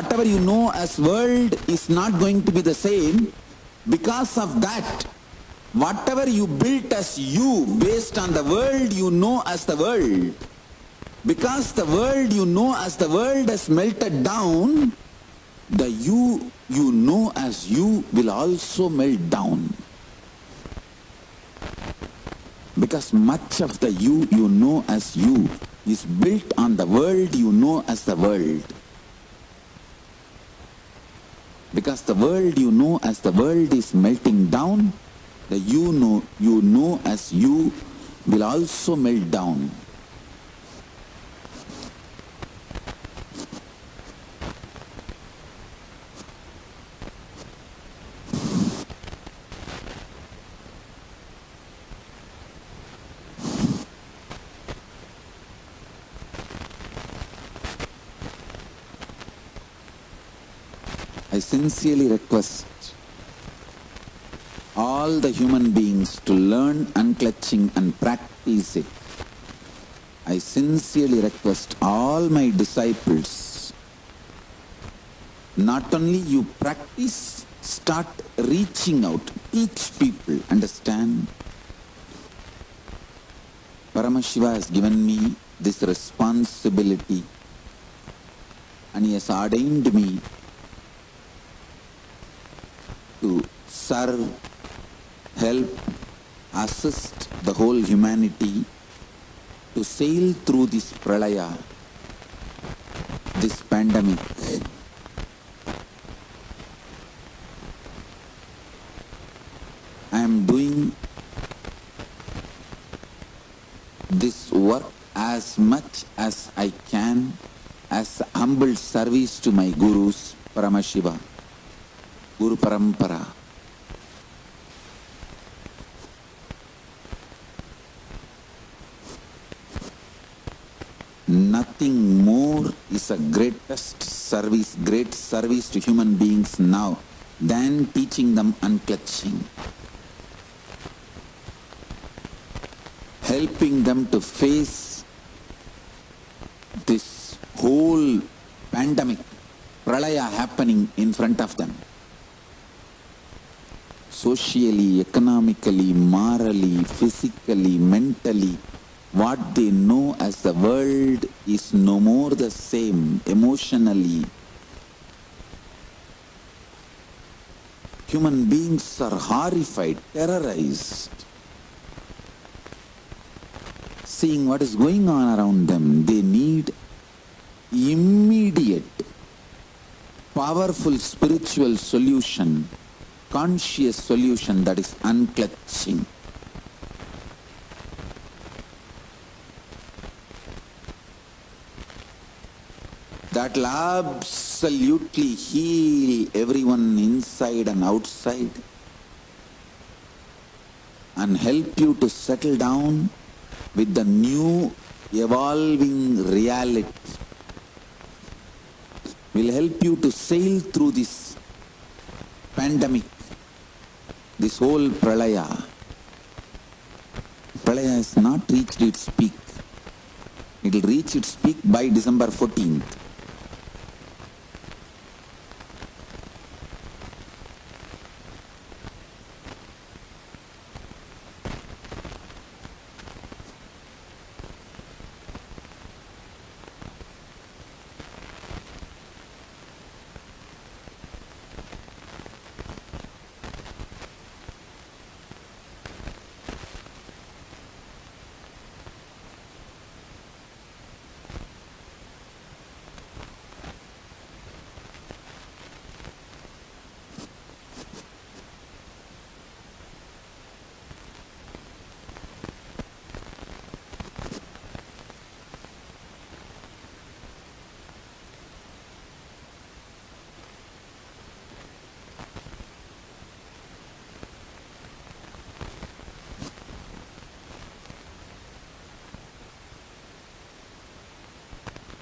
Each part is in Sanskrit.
whatever you know as world is not going to be the same. Because of that, whatever you built as you, based on the world you know as the world, because the world you know as the world has melted down, the you know as you will also melt down. Because much of the you know as you is built on the world you know as the world. Because the world you know as the world is melting down, the you know as you will also melt down. I sincerely request all the human beings to learn unclutching and practice it. I sincerely request all my disciples, not only you practice, start reaching out, teach people, understand? Paramashiva has given me this responsibility and he has ordained me to serve, help, assist the whole humanity to sail through this pralaya, this pandemic. I am doing this work as much as I can as humble service to my gurus, Paramashiva, Guru Parampara. Nothing more is a great service to human beings now than teaching them unclutching. Helping them to face this whole pandemic, pralaya happening in front of them. Socially, economically, morally, physically, mentally, what they know as the world is no more the same. Emotionally, human beings are horrified, terrorized, seeing what is going on around them. They need immediate, powerful spiritual solution, conscious solution, that is unclutching. That will absolutely heal everyone inside and outside and help you to settle down with the new evolving reality. Will help you to sail through this pandemic, this whole pralaya. Pralaya has not reached its peak. It will reach its peak by December 14th.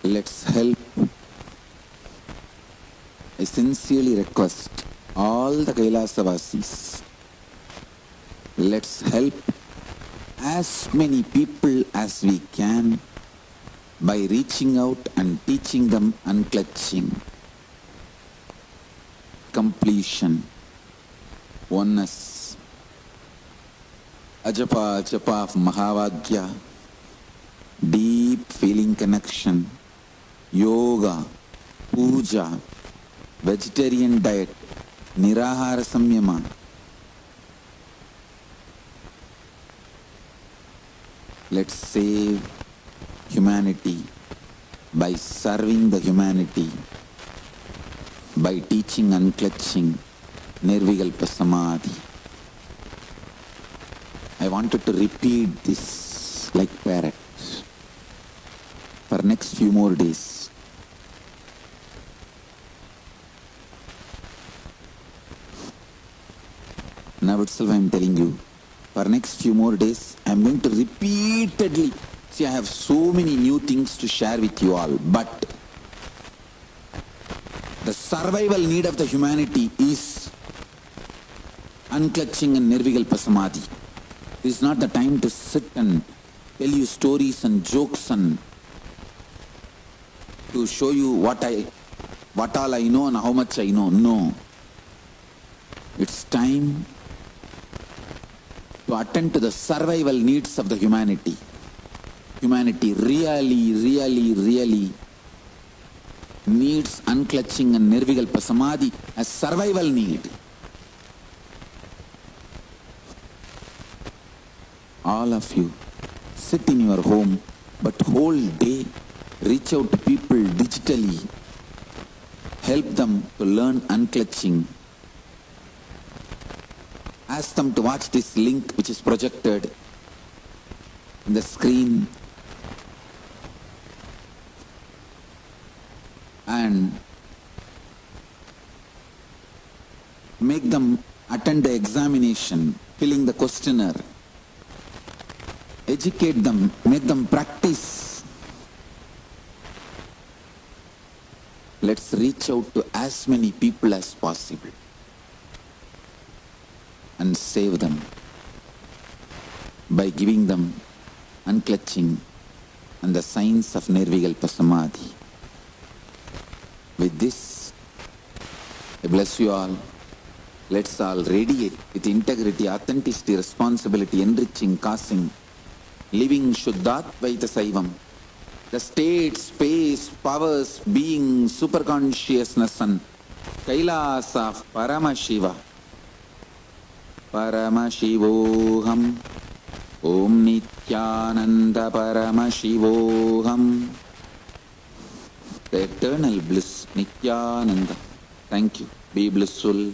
Let's help. I sincerely request all the Kailasavasis, let's help as many people as we can by reaching out and teaching them unclutching. completion, oneness. Ajapa, Japa of Mahavagya, deep feeling connection, yoga, puja, vegetarian diet, nirahara samyama. Let's save humanity by serving the humanity, by teaching unclutching, Nirvikalpa Samadhi. I wanted to repeat this like parrots for next few more days. Now itself I am telling you, for next few more days I am going to repeatedly, see, I have so many new things to share with you all, but the survival need of the humanity is unclutching and Nirvikalpa Samadhi. This is not the time to sit and tell you stories and jokes and to show you what all I know and how much I know. No. It's time to attend to the survival needs of the humanity. Humanity really, really, really needs unclutching and Nirvikalpa Samadhi as survival need. All of you, sit in your home, but whole day reach out to people digitally. Help them to learn unclutching. Ask them to watch this link which is projected in the screen. And make them attend the examination, filling the questionnaire. Educate them, make them practice. Let's reach out to as many people as possible and save them by giving them unclutching and the science of Nirvikalpa Samadhi. With this, I bless you all. Let's all radiate with integrity, authenticity, responsibility, enriching, causing, living Shuddhatvaita Saivam. The state, space, powers, being, superconsciousness and Kailasa of Paramashiva. Paramashivoham. Om Nityananda Paramashivoham. The eternal bliss, Nityananda. Thank you. Be blissful.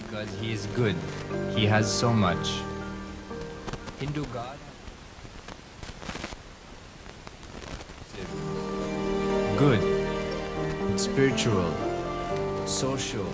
Because he is good, he has so much. Hindu God, good, spiritual, social.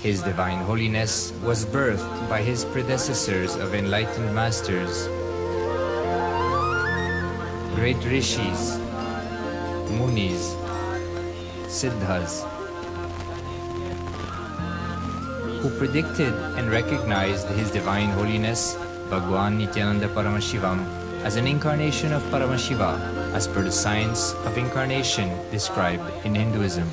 His Divine Holiness was birthed by his predecessors of enlightened masters, great rishis, munis, siddhas, who predicted and recognized His Divine Holiness, Bhagwan Nityananda Paramashivam, as an incarnation of Paramashiva, as per the science of incarnation described in Hinduism.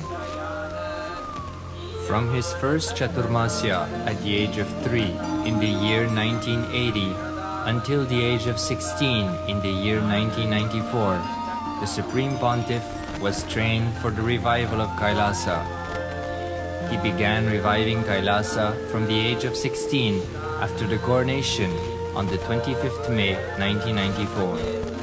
From his first Chaturmasya at the age of 3 in the year 1980 until the age of 16 in the year 1994, the Supreme Pontiff was trained for the revival of Kailasa. He began reviving Kailasa from the age of 16 after the coronation on the 25th May 1994.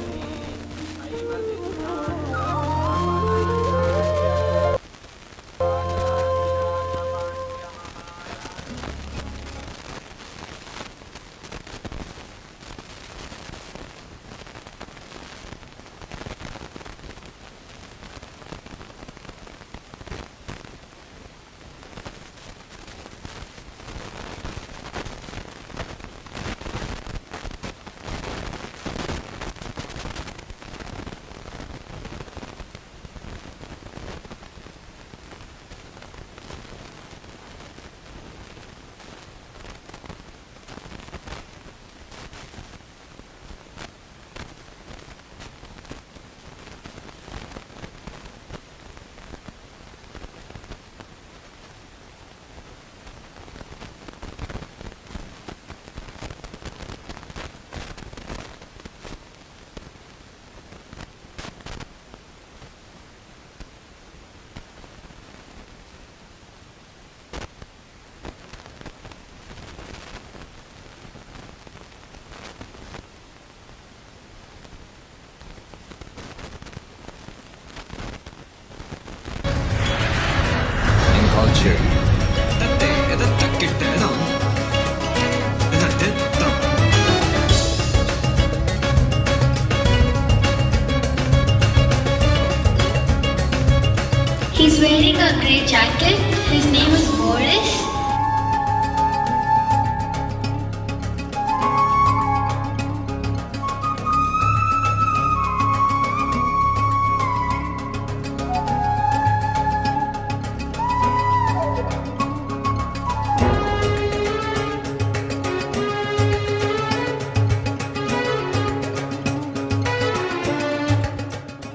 He's wearing a grey jacket. His name is Boris.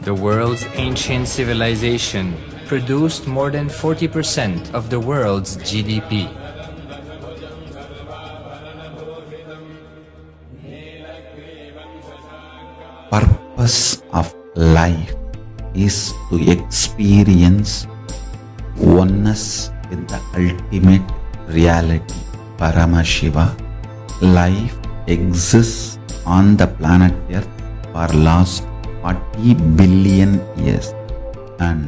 The world's ancient civilization produced more than 40% of the world's GDP. Purpose of life is to experience oneness with the ultimate reality, Paramashiva, life exists on the planet Earth for last 40 billion years and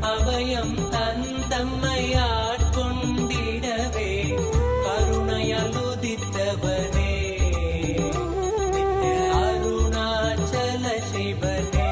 அபயம் தந்தம்மையாட் கொண்டிடவே கருணையலுதித்தவனே அருணாச்சல சிவனே.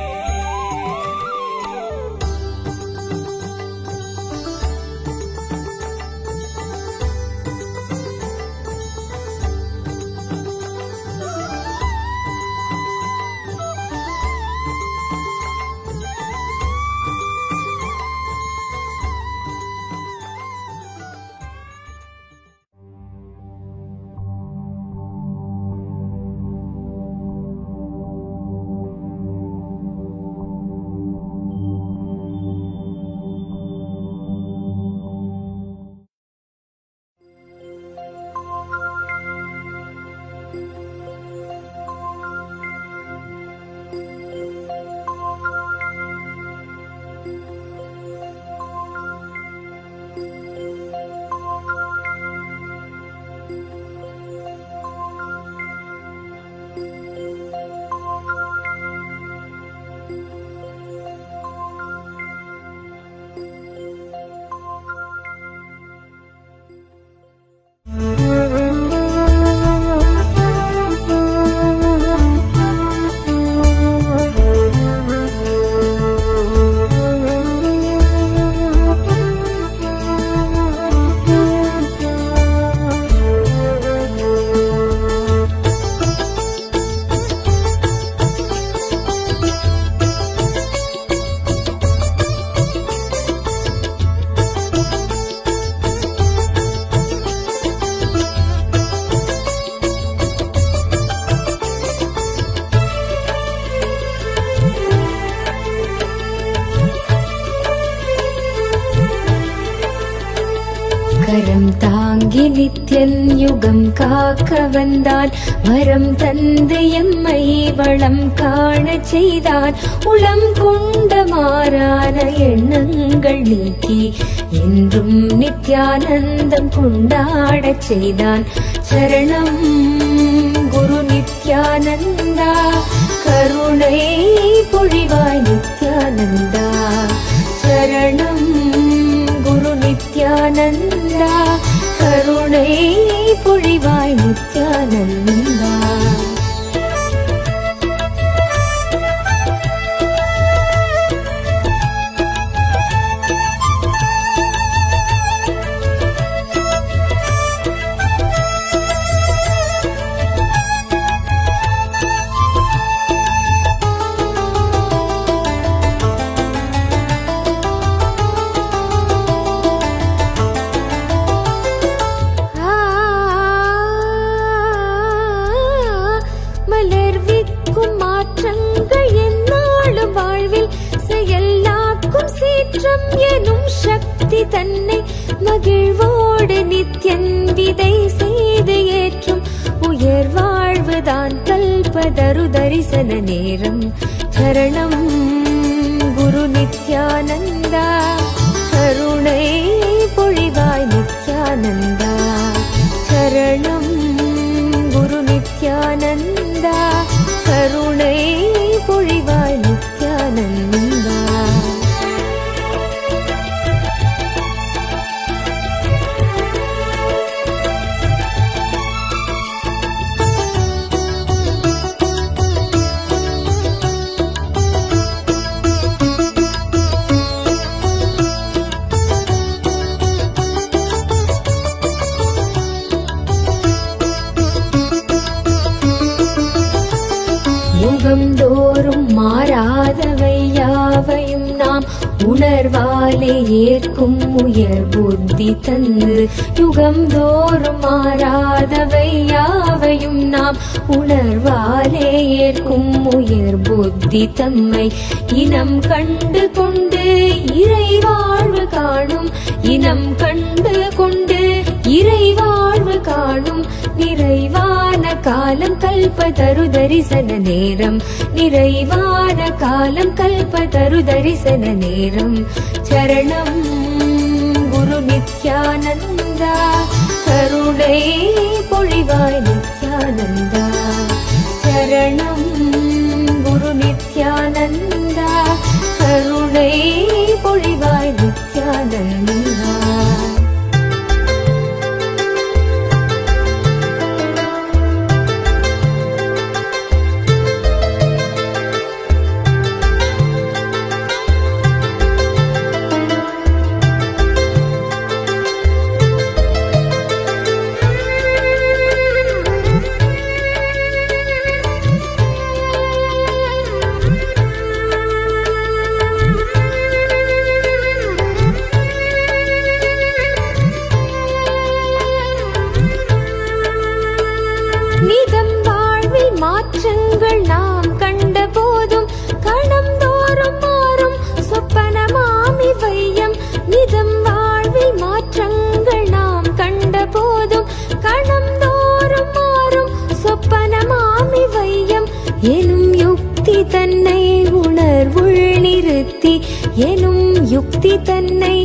கரம் தாங்கி நித்யன் யுகம் காக்க வந்தான், வரம் தந்து எம்மை வளம் காண செய்தான். உளம் கொண்ட மாறான எண்ணங்கள் நீக்கி என்றும் நித்யானந்தம் கொண்டாடச் செய்தான். சரணம் குரு நித்யானந்தா, கருணை பொழிவாய் நித்யானந்தா. சரணம் குரு நித்யானந்தா, கருணை பொழிவாய் நித்யானந்தா. மலர்விக்கும் மாற்றங்கள் எந்நாளும் வாழ்வில் செயலாக்கும் சீற்றம் எனும் சக்தி தன்னை மகிழ்வோடு நித்யன் விதை செய்து ஏற்றும் உயர் வாழ்வுதான் கல்பதரு தரிசன நேரம். சரணம் குரு நித்யானந்தா, கருணை பொழிவாய் நித்யானந்தா. சரணம் குரு நித்யானந்தா, கருணை பொழிவாய் நித்யானந்தா. யுகம் தோறும் மாறாதவை யாவையும் நாம் உணர்வாலே ஏற்கும் உயர் புத்தி தந்து. யுகம் தோறும் மாறாதவை யாவையும் நாம் உணர்வாலே ஏற்கும் உயர் புத்தி தம்மை இனம் கண்டு கொண்டு இறை வாழ்வு காணும். இனம் கண்டு கொண்டு இறை வாழ்வு காணும் நிறைவான காலம் கல்பதரு தரிசன நேரம் நிறைவான காலம் கல்பதரு தரிசன நேரம் சரணம் குரு நித்யானந்தா கருணை பொழிவாய் நித்யானந்தா சரணம் குரு நித்யானந்தா கருணை பொழிவாய் நித்யானந்தா நிதம் வாழ்வில் மாற்றங்கள் நாம் கண்ட போதும் கணம் தோறும் மாறும் சொப்பனமாமி வையம் நிதம் வாழ்வில் மாற்றங்கள் நாம் கண்ட போதும் கணம் தோறும் மாறும் சொப்பனமாமி வையம் எனும் யுக்தி தன்னை உணர்வுள் நிறுத்தி எனும் யுக்தி தன்னை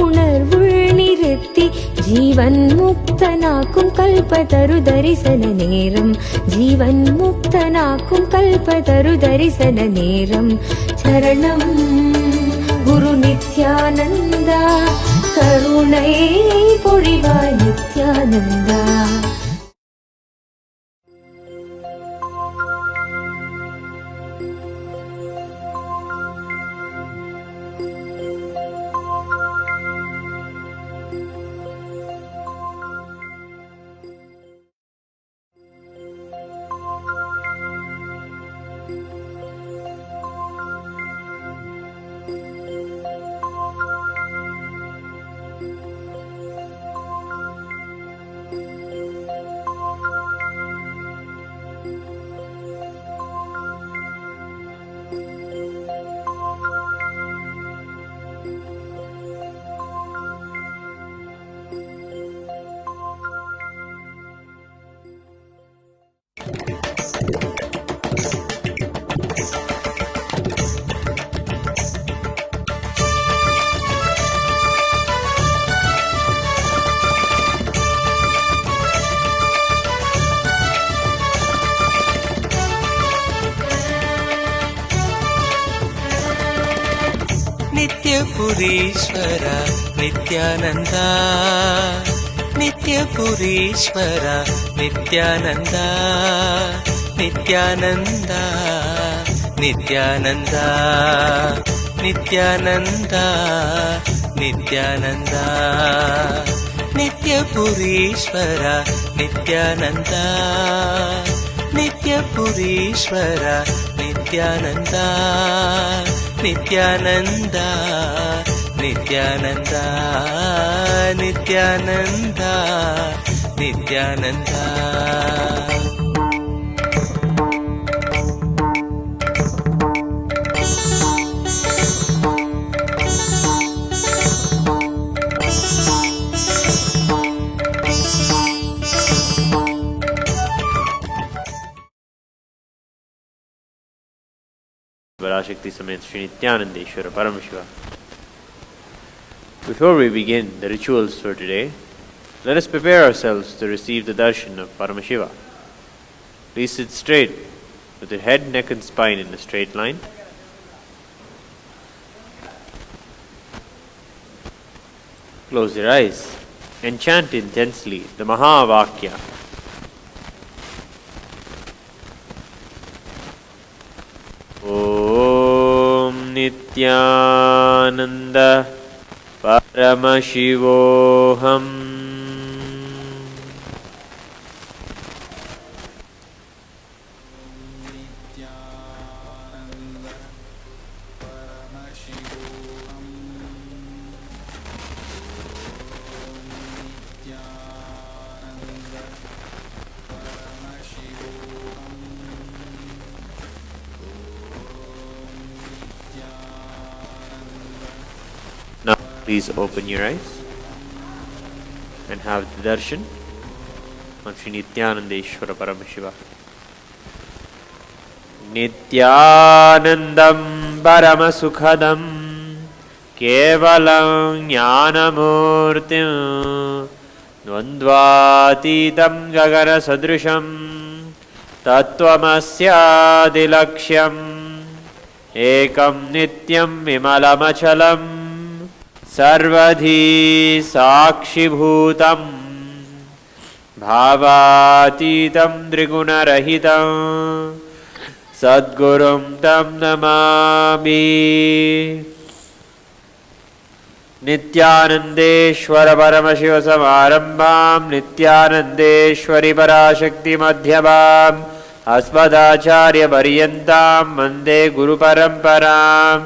உணர்வுள் நிறுத்தி ஜீவன் முக்தனாக்கும் கல்பதரு தரிசன நேரம் ஜீவன் முக்தனாக்கும் கல்பதரு தரிசன நேரம் சரணம் குரு நித்யானந்தா கருணை பொழிவாய் Nithyananda ನಿತ್ಯಪುರೀಶ್ವರ Nithyananda ನಿತ್ಯಪುರೀಶ್ವರ Nithyananda Nithyananda Nithyananda Nithyananda Nithyananda ನಿತ್ಯಪುರೀಶ್ವರ Nithyananda ನಿತ್ಯಪುರೀಶ್ವರ Nithyananda Nithyananda Nithyananda Nithyananda Nithyananda Parashakti Samet Sri Nityanandeshwara Paramashiva. Before we begin the rituals for today, let us prepare ourselves to receive the darshan of Paramashiva. Please sit straight with your head, neck and spine in a straight line. Close your eyes and chant intensely the Mahavakya. Om Nityananda Paramashivoham. Now please open your eyes and have the darshan. of Sri Nityanandeshwara Paramashiva. Nityanandam Paramasukhadam Kevalam Jnanamurtim Dvandvatitam Gagana Sadrisham Tattvamasyadilaksham Ekam Nityam Vimalamachalam Sarvadhi Sakshibhutam Bhavatitam Trigunarahitam Sadgurum Tam Namami. Nityanandeshwara Paramashiva Samarambham Nityanandeshwari Parashakti Madhyamam Asmadacharya Paryantam Vande Guru Paramparam.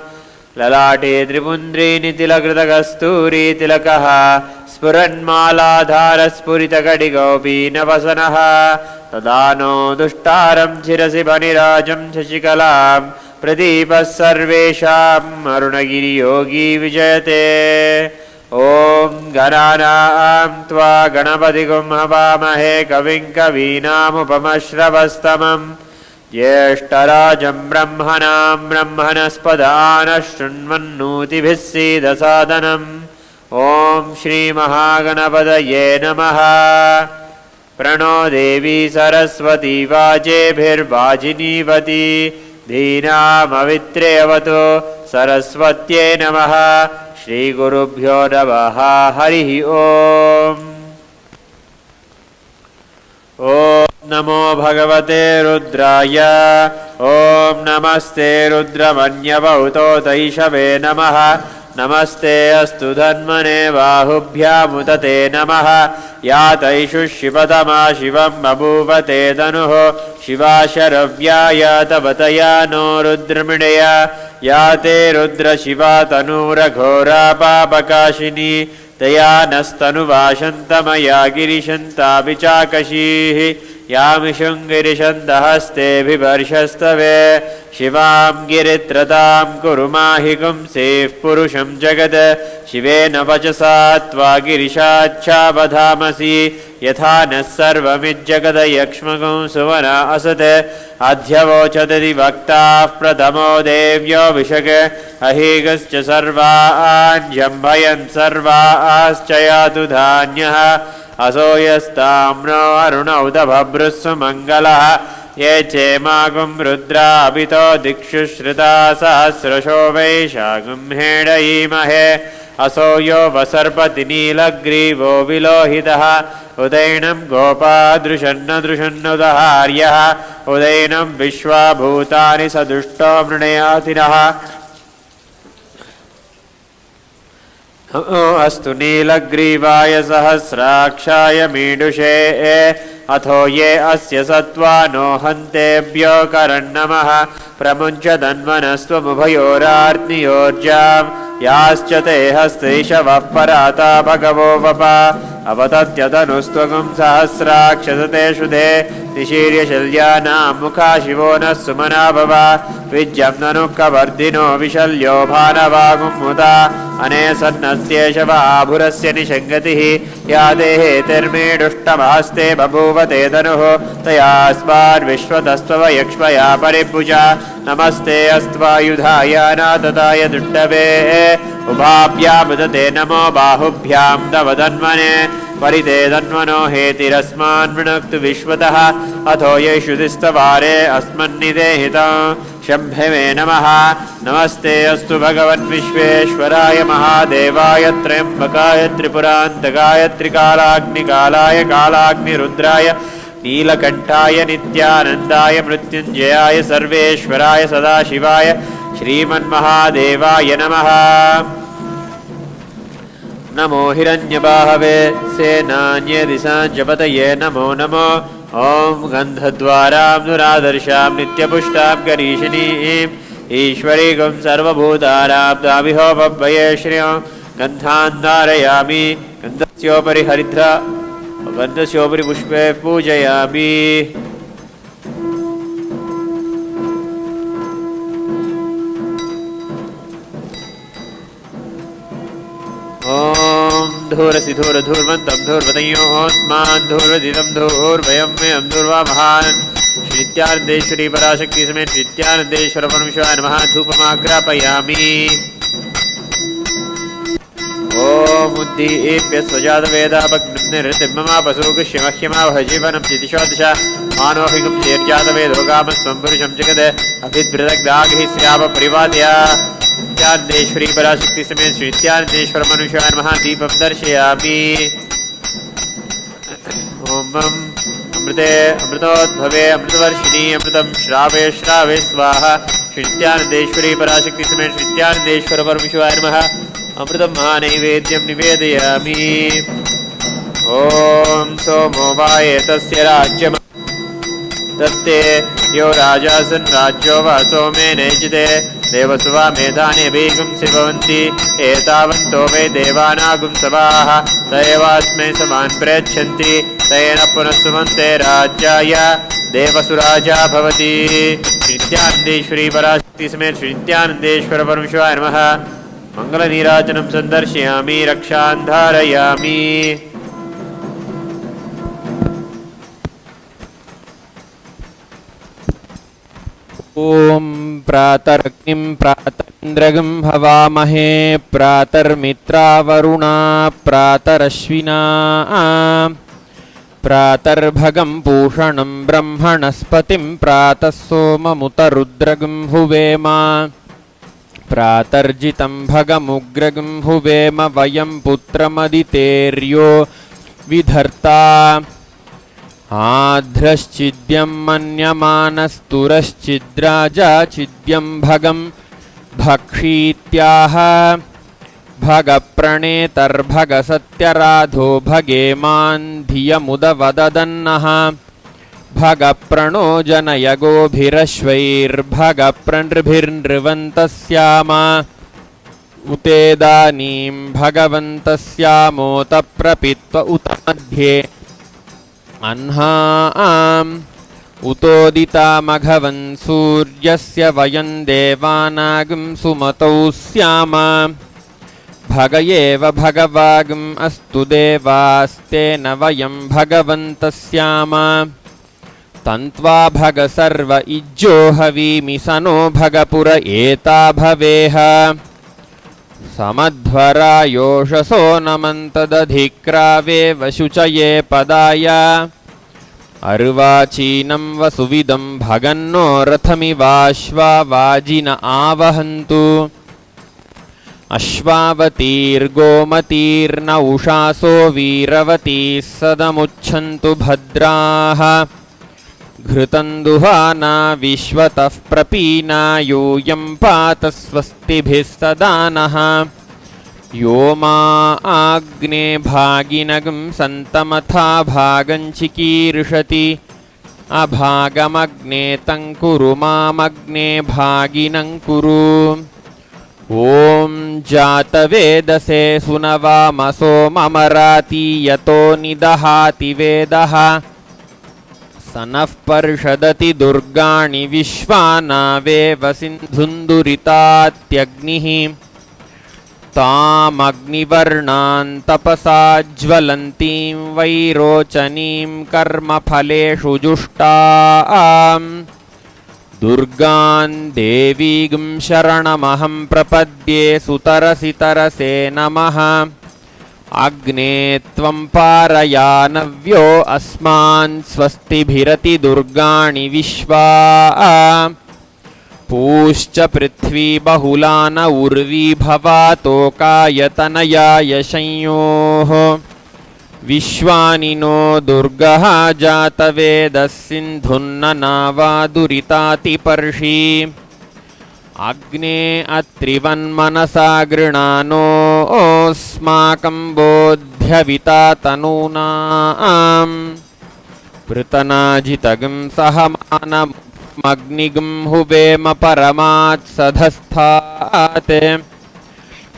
Lalate Tripundri Nitilakrita Kasturi Tilakaha Spuranmaladhara Spurita Kadigopi Navasanaha Tadano Dushtaram Chirasi Banirajam Shashikalam Pradipas Sarvesham Arunagiri Yogi Vijayate. Om Gananam Tva Ganapatigum Havamahe Kavim Kavinam Upamashravastamam Jyeshtarajam Brahmanam Brahmanaspadana Shrunvannutibhis Siddhasadanam. Om Shri Mahaganapadaye Namaha. Prano Devi Saraswati Vajebhir Vajinivati Dhinam Avitrevatu Saraswatye Namaha. Shri Gurubhyo Namaha. Harihi Om. Om Namo Bhagavate Rudraya. Om Namaste Rudramanyavauto Taishave Namaha. Namaste Astu Dhanmane Bahubhyamutate Namaha. Ya Taishu Shivatama Shivam Babhuvate Danuho Shiva Sharavyaya Tavataya No Rudramidaya. Ya Te Rudra Shiva Tanura Ghora Papakashini Taya Nastanu Vashantamaya Girishanta Vichakashihi Yamishungirishantahaste Bhivarshastave Shivam Giritratam Kurumahigum Sef Purusham Jagad Shivena Vachasatva Girishacchavadhamasi Yatha Nassarvamidjagada Yakshmagum Suvana Asate Adhyavochadadi Vaktah Pradamo Devyo Vishake Ahigascha Sarvaan Jambhayan Sarvaaschayatu Dhanyaha Asoyastamno Aruna Udabhabrussu Mangalaha Ye Chemagum Rudra Abhito Dikshu Shrita Sahasrasho Vaishagum Hedaimahe Asoyo Vasarpati Nilagrivo Vilohitaha Udainam Gopa Drushanna Drushannudaharyaha Udainam Vishwa Bhutani Sadushto Mrunayatiraha Astu Nilagrivaaya Sahasrakshaya Midushe Atho ye asya sattva no hantebhyo karannamaha pramuncha dhanvanastvamubhayorartniyorjam yascha te hasteshavah parata bhagavo vapa avatatyatanuствagum sahasrakshasate shudhe nishirya shalyanam mukha shivo nas sumana bhava vijjam nanukavardhino vishalyo bhanavagum muta anesannasya abhurasya nishangatihi yadehe terme dushtamhaste babhuvate danuho tayasmar vishvatastava yakshmaya paribhuja namaste astvayudhaya natataya duttave ubhabhyam udate namo bahubhyam tavadanmane parite danmano hetirasman vrinaktu vishvataha atho yeshu distavare asmannidehitam Shambhave Namaha. Namaste Astu Bhagavan Vishveshwaraya Mahadevaya Trembakaya Tripurantakaya Trikalagni Kalaya Kalagni Rudraya Neelakantaya Nityanandaya Mrityunjayaya Sarveshwaraya Sadashivaya Shriman Mahadevaya Namaha. Namo Hiranyabahave Senanye Disanjapataye Namo Namo Om Gandhadvaram Nuradarshamam Nityapushtam Garishaniim Ishwarigam Sarvabhutaram Daviho Vabhaye Shriyam Gandhandharayami Gandhasyopari Haridra Gandhasyopari Pushpe Pujayami. Om धूरसिधूरधूर्वन्तं धूर्वतयोऽस्मान् धूर्वदिदं धूर्वयं मेयं धूर्वामहान् Shri नित्यानन्देश्वरी Parashakti समेत श्री नित्यानन्देश्वर परमेश्वराय नमः। धूपमाग्रापयामि। ओम उद्दीप्य स्वजातवेदापग्निर्तिर्ममापसूगुष्यमह्यमावह जीवनं चितिशोदश मानोऽहिगं चेर्जातवेदो गामस्वं पुरुषं जगत् अभिद्भृदग्धाग्ः स्याप परिवादया। नित्यानन्देश्वरी पराशक्ति समेत श्री नित्यानन्देश्वर परमेश्वराय नमः। दीपं दर्शयामि। ओम अमृते अमृतोद्भवे अमृतवर्षिणी अमृतं श्रावे श्रावे स्वाहा। श्री नित्यानन्देश्वरी पराशक्ति समेत श्री नित्यानन्देश्वर परमेश्वराय नमः। अमृतं महानैवेद्यं निवेदयामि। ओम सोमो वाये तस्य राज्यम् तत्ते यो राजासन् राज्यो वा सोमेन यजते देवसुवा मेधानि अभिगुंसि भवन्ति एतावन्तो वै देवानागुं सवाः त एवास्मै समान् प्रयच्छन्ति तेन पुनः सुमन्ते राज्याय देवसुराजा भवति। नित्यानन्देश्वरी पराशक्ति समेत श्री नित्यानन्देश्वर परमेश्वराय नमः। मंगलनीराजनं सन्दर्शयामि। रक्षां धारयामि। ओम प्रातरग्निं प्रातरिन्द्रगं हवामहे प्रातर्मित्रावरुणा प्रातरश्विना प्रातर्भगं पूषणं ब्रह्मणस्पतिं प्रातः सोममुतरुद्रगं हुवेम प्रातर्जितं भगमुग्रगं हुवेम वयं पुत्रमदितेर्यो विधर्ता आध्रश्चिद्यं मन्यमानस्तुरश्चिद्राजा चिद्यं भगं भक्षीत्याह भगप्रणेतर्भगसत्यराधो भगेमान् धियमुदवददन्नः भगप्रणो जनयगोभिरश्वैर्भगप्रणृभिर्नृवन्तस्याम उतेदानीं भगवन्तस्यामोत प्रपित्व उत मध्ये अह्नाम् उतोदितामघवन् सूर्यस्य वयं देवानागं सुमतौ स्याम भग एव भगवागम् अस्तु देवास्तेन वयं भगवन्तस्याम तन्त्वा भग सर्व इज्जो हवीमि सनो भगपुर एता भवेह समध्वरायोषसो नमन्तदधिक्रावेव शुचये पदाय अर्वाचीनं वसुविदं भगन्नो रथमिवाश्वा वाजिन आवहन्तु अश्वावतीर्गोमतीर्न उषासो वीरवतीः सदमुच्छन्तु भद्राः घृतं दुहाना विश्वतः प्रपीना यूयं पात स्वस्तिभिः सदा नः यो मा आग्ने भागिनगं सन्तमथा भागं चिकीर्षति अभागमग्ने तं कुरु मामग्ने भागिनं कुरु। ॐ जातवेदसे सुनवामसो ममराति यतो निदहाति वेदः सनः पर्षदति दुर्गाणि विश्वानावेव सिन्धुन्दुरितात्यग्निः तामग्निवर्णान् तपसा ज्वलन्तीं वैरोचनीं कर्मफलेषु जुष्टाम् दुर्गां देवीं शरणमहं प्रपद्ये सुतरसि तरसे नमः। अग्ने त्वं पारयानव्यो अस्मान् स्वस्तिभिरति दुर्गाणि विश्वा पूश्च पृथ्वी बहुलान उर्वी भवातोकायतनयाय संयोः विश्वानिनो दुर्गः जातवेदः सिन्धुन्ननावादुरितातिपर्षि अग्ने अत्रिवन्मनसा गृणानोऽस्माकं बोध्यविता तनूनाम् पृतनाजितगं सहमानमग्निगं हुवेम परमात्सधस्थात्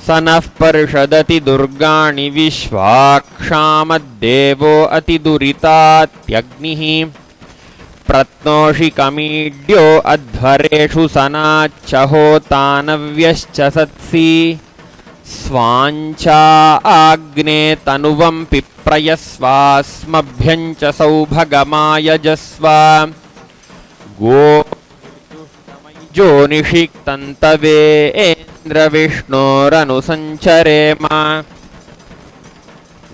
स नः पर्षदति दुर्गाणि विश्वाक्षामद्देवो अतिदुरितात्यग्निः प्रत्नोषि कमीड्यो अध्वरेषु सनाच्च होतानव्यश्च सत्सि स्वाञ्चा आग्ने तनुवं पिप्रयस्वास्मभ्यं च सौभगमायजस्व गो निषिक्तन्तवेन्द्रविष्णोरनुसञ्चरेम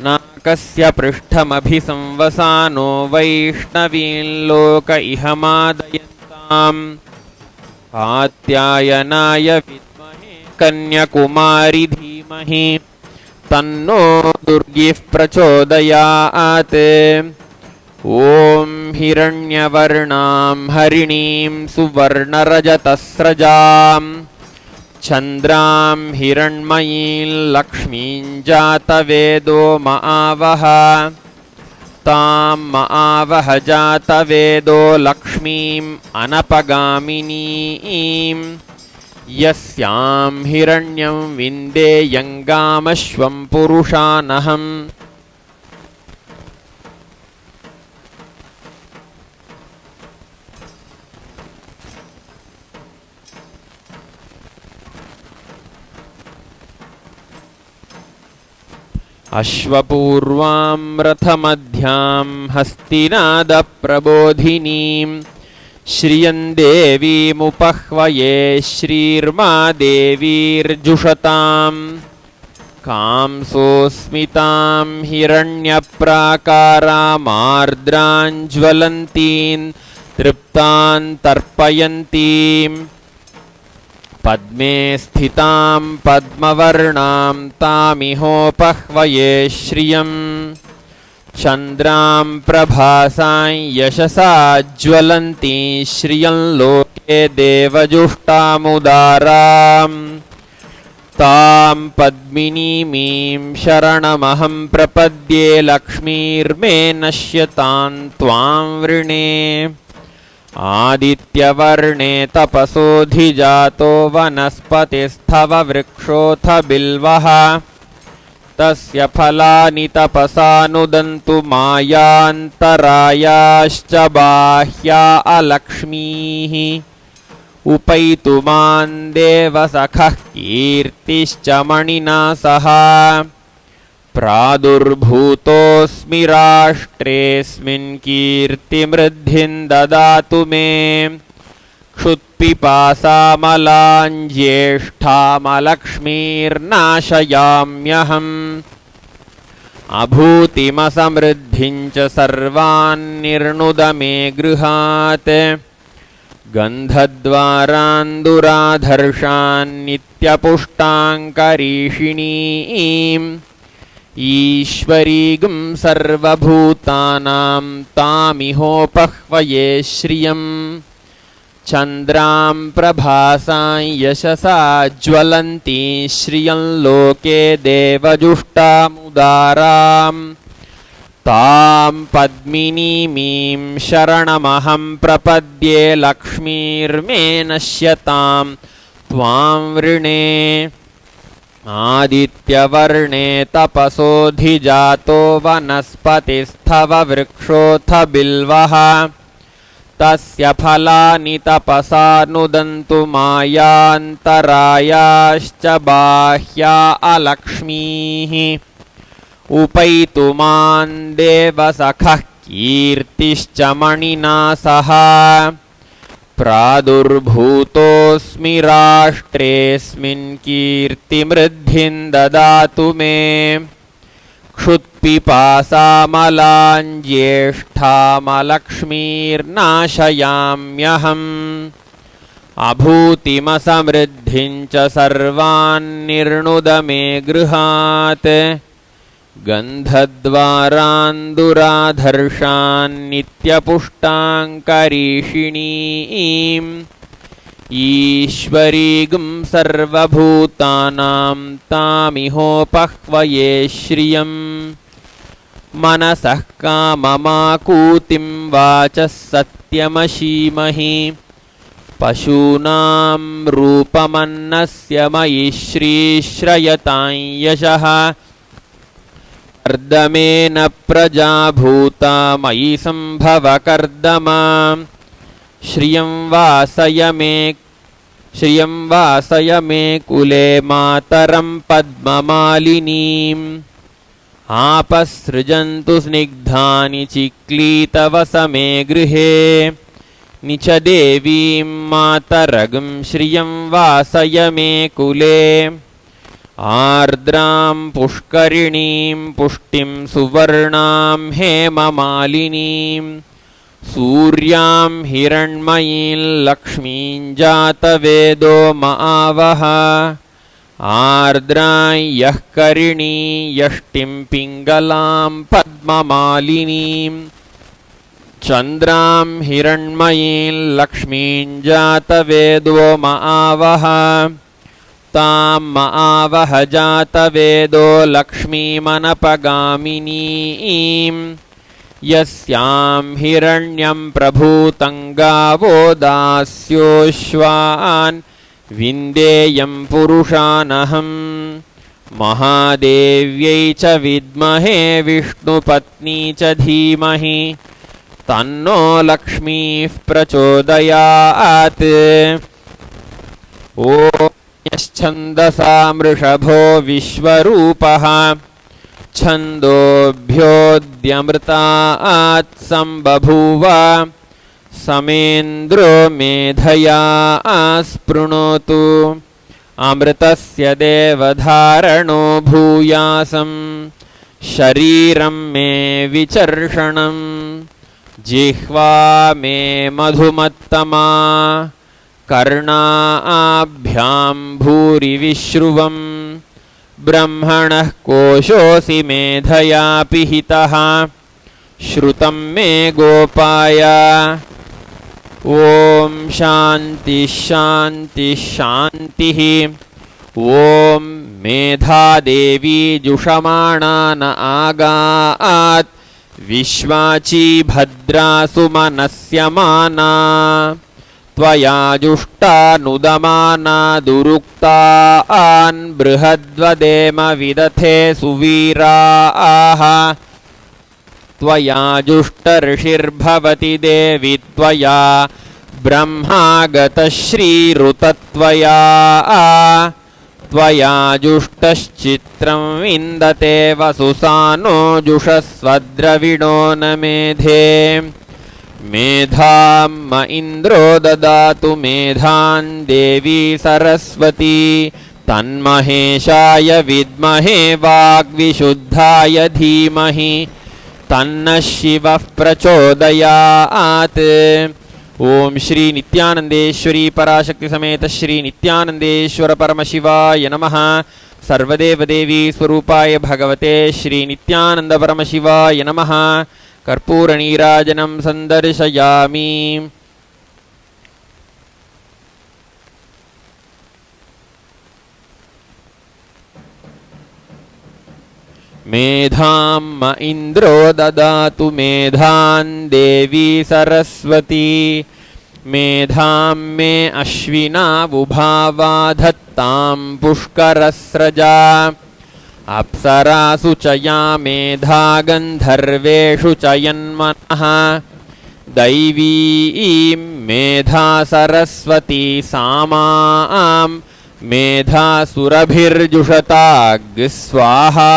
नाकस्य पृष्ठमभिसंवसानो वैष्णवीं लोक इह मादयन्ताम् कात्यायनाय विद्महे कन्याकुमारी धीमहि तन्नो दुर्गिः प्रचोदयात् ॐ हिरण्यवर्णां हरिणीं सुवर्णरजतस्रजां चन्द्रां हिरण्मयीं लक्ष्मीं जातवेदो मआवह तां मआवह जातवेदो लक्ष्मीम् अनपगामिनीं यस्यां हिरण्यं विन्देयङ्गामश्वं पुरुषानहम् अश्वपूर्वां रथमध्यां हस्तिनादप्रबोधिनीं श्रियं देवीमुपह्वये श्रीर्मा देवीर्जुषतां कांसोऽस्मितां हिरण्यप्राकारामार्द्रां ज्वलन्तीं तृप्तां तर्पयन्तीं पद्मे स्थितां पद्मवर्णां तामिहोपह्वये श्रियं चन्द्रां प्रभासां यशसा ज्वलन्ती श्रियं लोके देवजुष्टामुदारां तां पद्मिनीमीं शरणमहं प्रपद्ये लक्ष्मीर्मे नश्यतां त्वां वृणे आदित्यवर्णे तपसोऽधिजातो वनस्पतिस्थव वृक्षोऽथ बिल्वः तस्य फलानि तपसानुदन्तु मायान्तरायाश्च बाह्या अलक्ष्मीः उपैतु मां देवसखः कीर्तिश्च मणिना सह प्रादुर्भूतोऽस्मि राष्ट्रेऽस्मिन् कीर्तिमृद्धिं ददातु मे क्षुत्पिपासामलां ज्येष्ठामलक्ष्मीर्नाशयाम्यहम् अभूतिमसमृद्धिं च सर्वान् निर्णुद मे गृहात् गन्धद्वारान्दुराधर्षान् नित्यपुष्टाङ्करीषिणीम् ईश्वरीगं सर्वभूतानां तामिहोपह्वये श्रियं चन्द्रां प्रभासां यशसा ज्वलन्ती श्रियं लोके देवजुष्टामुदारां तां पद्मिनीमीं शरणमहं प्रपद्ये लक्ष्मीर्मे नश्यतां त्वां वृणे आदित्यवर्णे तपसोऽधिजातो वनस्पतिस्थव वृक्षोऽथ बिल्वः तस्य फलानि तपसानुदन्तु मायान्तरायाश्च बाह्या अलक्ष्मीः उपैतु मां देवसखः कीर्तिश्च मणिना सह प्रादुर्भूतोऽस्मि राष्ट्रेऽस्मिन् कीर्तिमृद्धिं ददातु मे क्षुत्पिपासामलां ज्येष्ठामलक्ष्मीर्नाशयाम्यहम् अभूतिमसमृद्धिं च सर्वान् निर्णुद मे गृहात् गन्धद्वारान्दुराधर्षान् नित्यपुष्टाङ्करीषिणीम् ईश्वरीगं सर्वभूतानां तामिहोपह्वये श्रियं मनसः काममाकूतिं वाचः सत्यमशीमहि पशूनां रूपमन्नस्य मयि श्रीश्रयतां यशः कर्दमेन प्रजा भूता मयि सम्भव कर्दमा श्रियं वासय मे श्रियं वासय मे कुले मातरं पद्ममालिनीम् आपसृजन्तु स्निग्धानि चिक्लीतवसमे गृहे निच देवीं मातरगं श्रियं वासय मे कुले आर्द्रां पुष्करिणीं पुष्टिं सुवर्णां हेममालिनीं सूर्यां हिरण्मयीं लक्ष्मीं जातवेदो महावः आर्द्रां यः करिणी यष्टिं पिङ्गलां पद्ममालिनीं चन्द्रां हिरण्मयीं लक्ष्मीं जातवेदो महावः तां महावः जातवेदो लक्ष्मीमनपगामिनीं यस्यां हिरण्यं प्रभूतं गावो दास्योश्वान् विन्देयं पुरुषानहं महादेव्यै च विद्महे विष्णुपत्नी च धीमहि तन्नो लक्ष्मीः प्रचोदयात् ॐ यश्छन्दसा मृषभो विश्वरूपः छन्दोभ्योऽद्यमृतात् सम्बभूव समेन्द्रो मेधया स्पृणोतु अमृतस्य देवधारणो भूयासं शरीरं मे विचर्षणं जिह्वा मे मधुमत्तमा कर्णाभ्यां भूरि विश्रुवं ब्रह्मणः कोशोऽसि मेधया पिहितः श्रुतं मे गोपाय ॐ शान्ति शान्ति शान्तिः ॐ मेधादेवी जुषमाणा न आगात् विश्वाची भद्रासु मनस्यमाना त्वया जुष्टानुदमाना दुरुक्तान् बृहद्वदेम विदथे सुवीराः त्वया जुष्टऋषिर्भवति देवि त्वया ब्रह्मागतः श्रीरुतत्वया त्वया जुष्टश्चित्रं विन्दते वसुसानो जुषस्वद्रविणो न मेधे मेधां म इन्द्रो ददातु मेधां देवी सरस्वती तन्महेशाय विद्महे वाग्विशुद्धाय धीमहि तन्नः शिवः प्रचोदयात् ओम श्री नित्यानंदेश्वरी पराशक्ति समेत श्री नित्यानंदेश्वर परमशिवाय नमः। सर्वदेव देवी स्वरूपाय भगवते श्री नित्यानंद परमशिवाय नमः। कर्पूर नीराजनं संदर्शयामि। मेधां म इन्द्रो ददातु मेधां देवी सरस्वती मेधां मे अश्विना बुभावा धत्तां पुष्करस्रजा अप्सरासु च या मेधा गन्धर्वेषु च यन्मनः दैवीं मेधा सरस्वती सामां मेधा सुरभिर्जुषताग् स्वाहा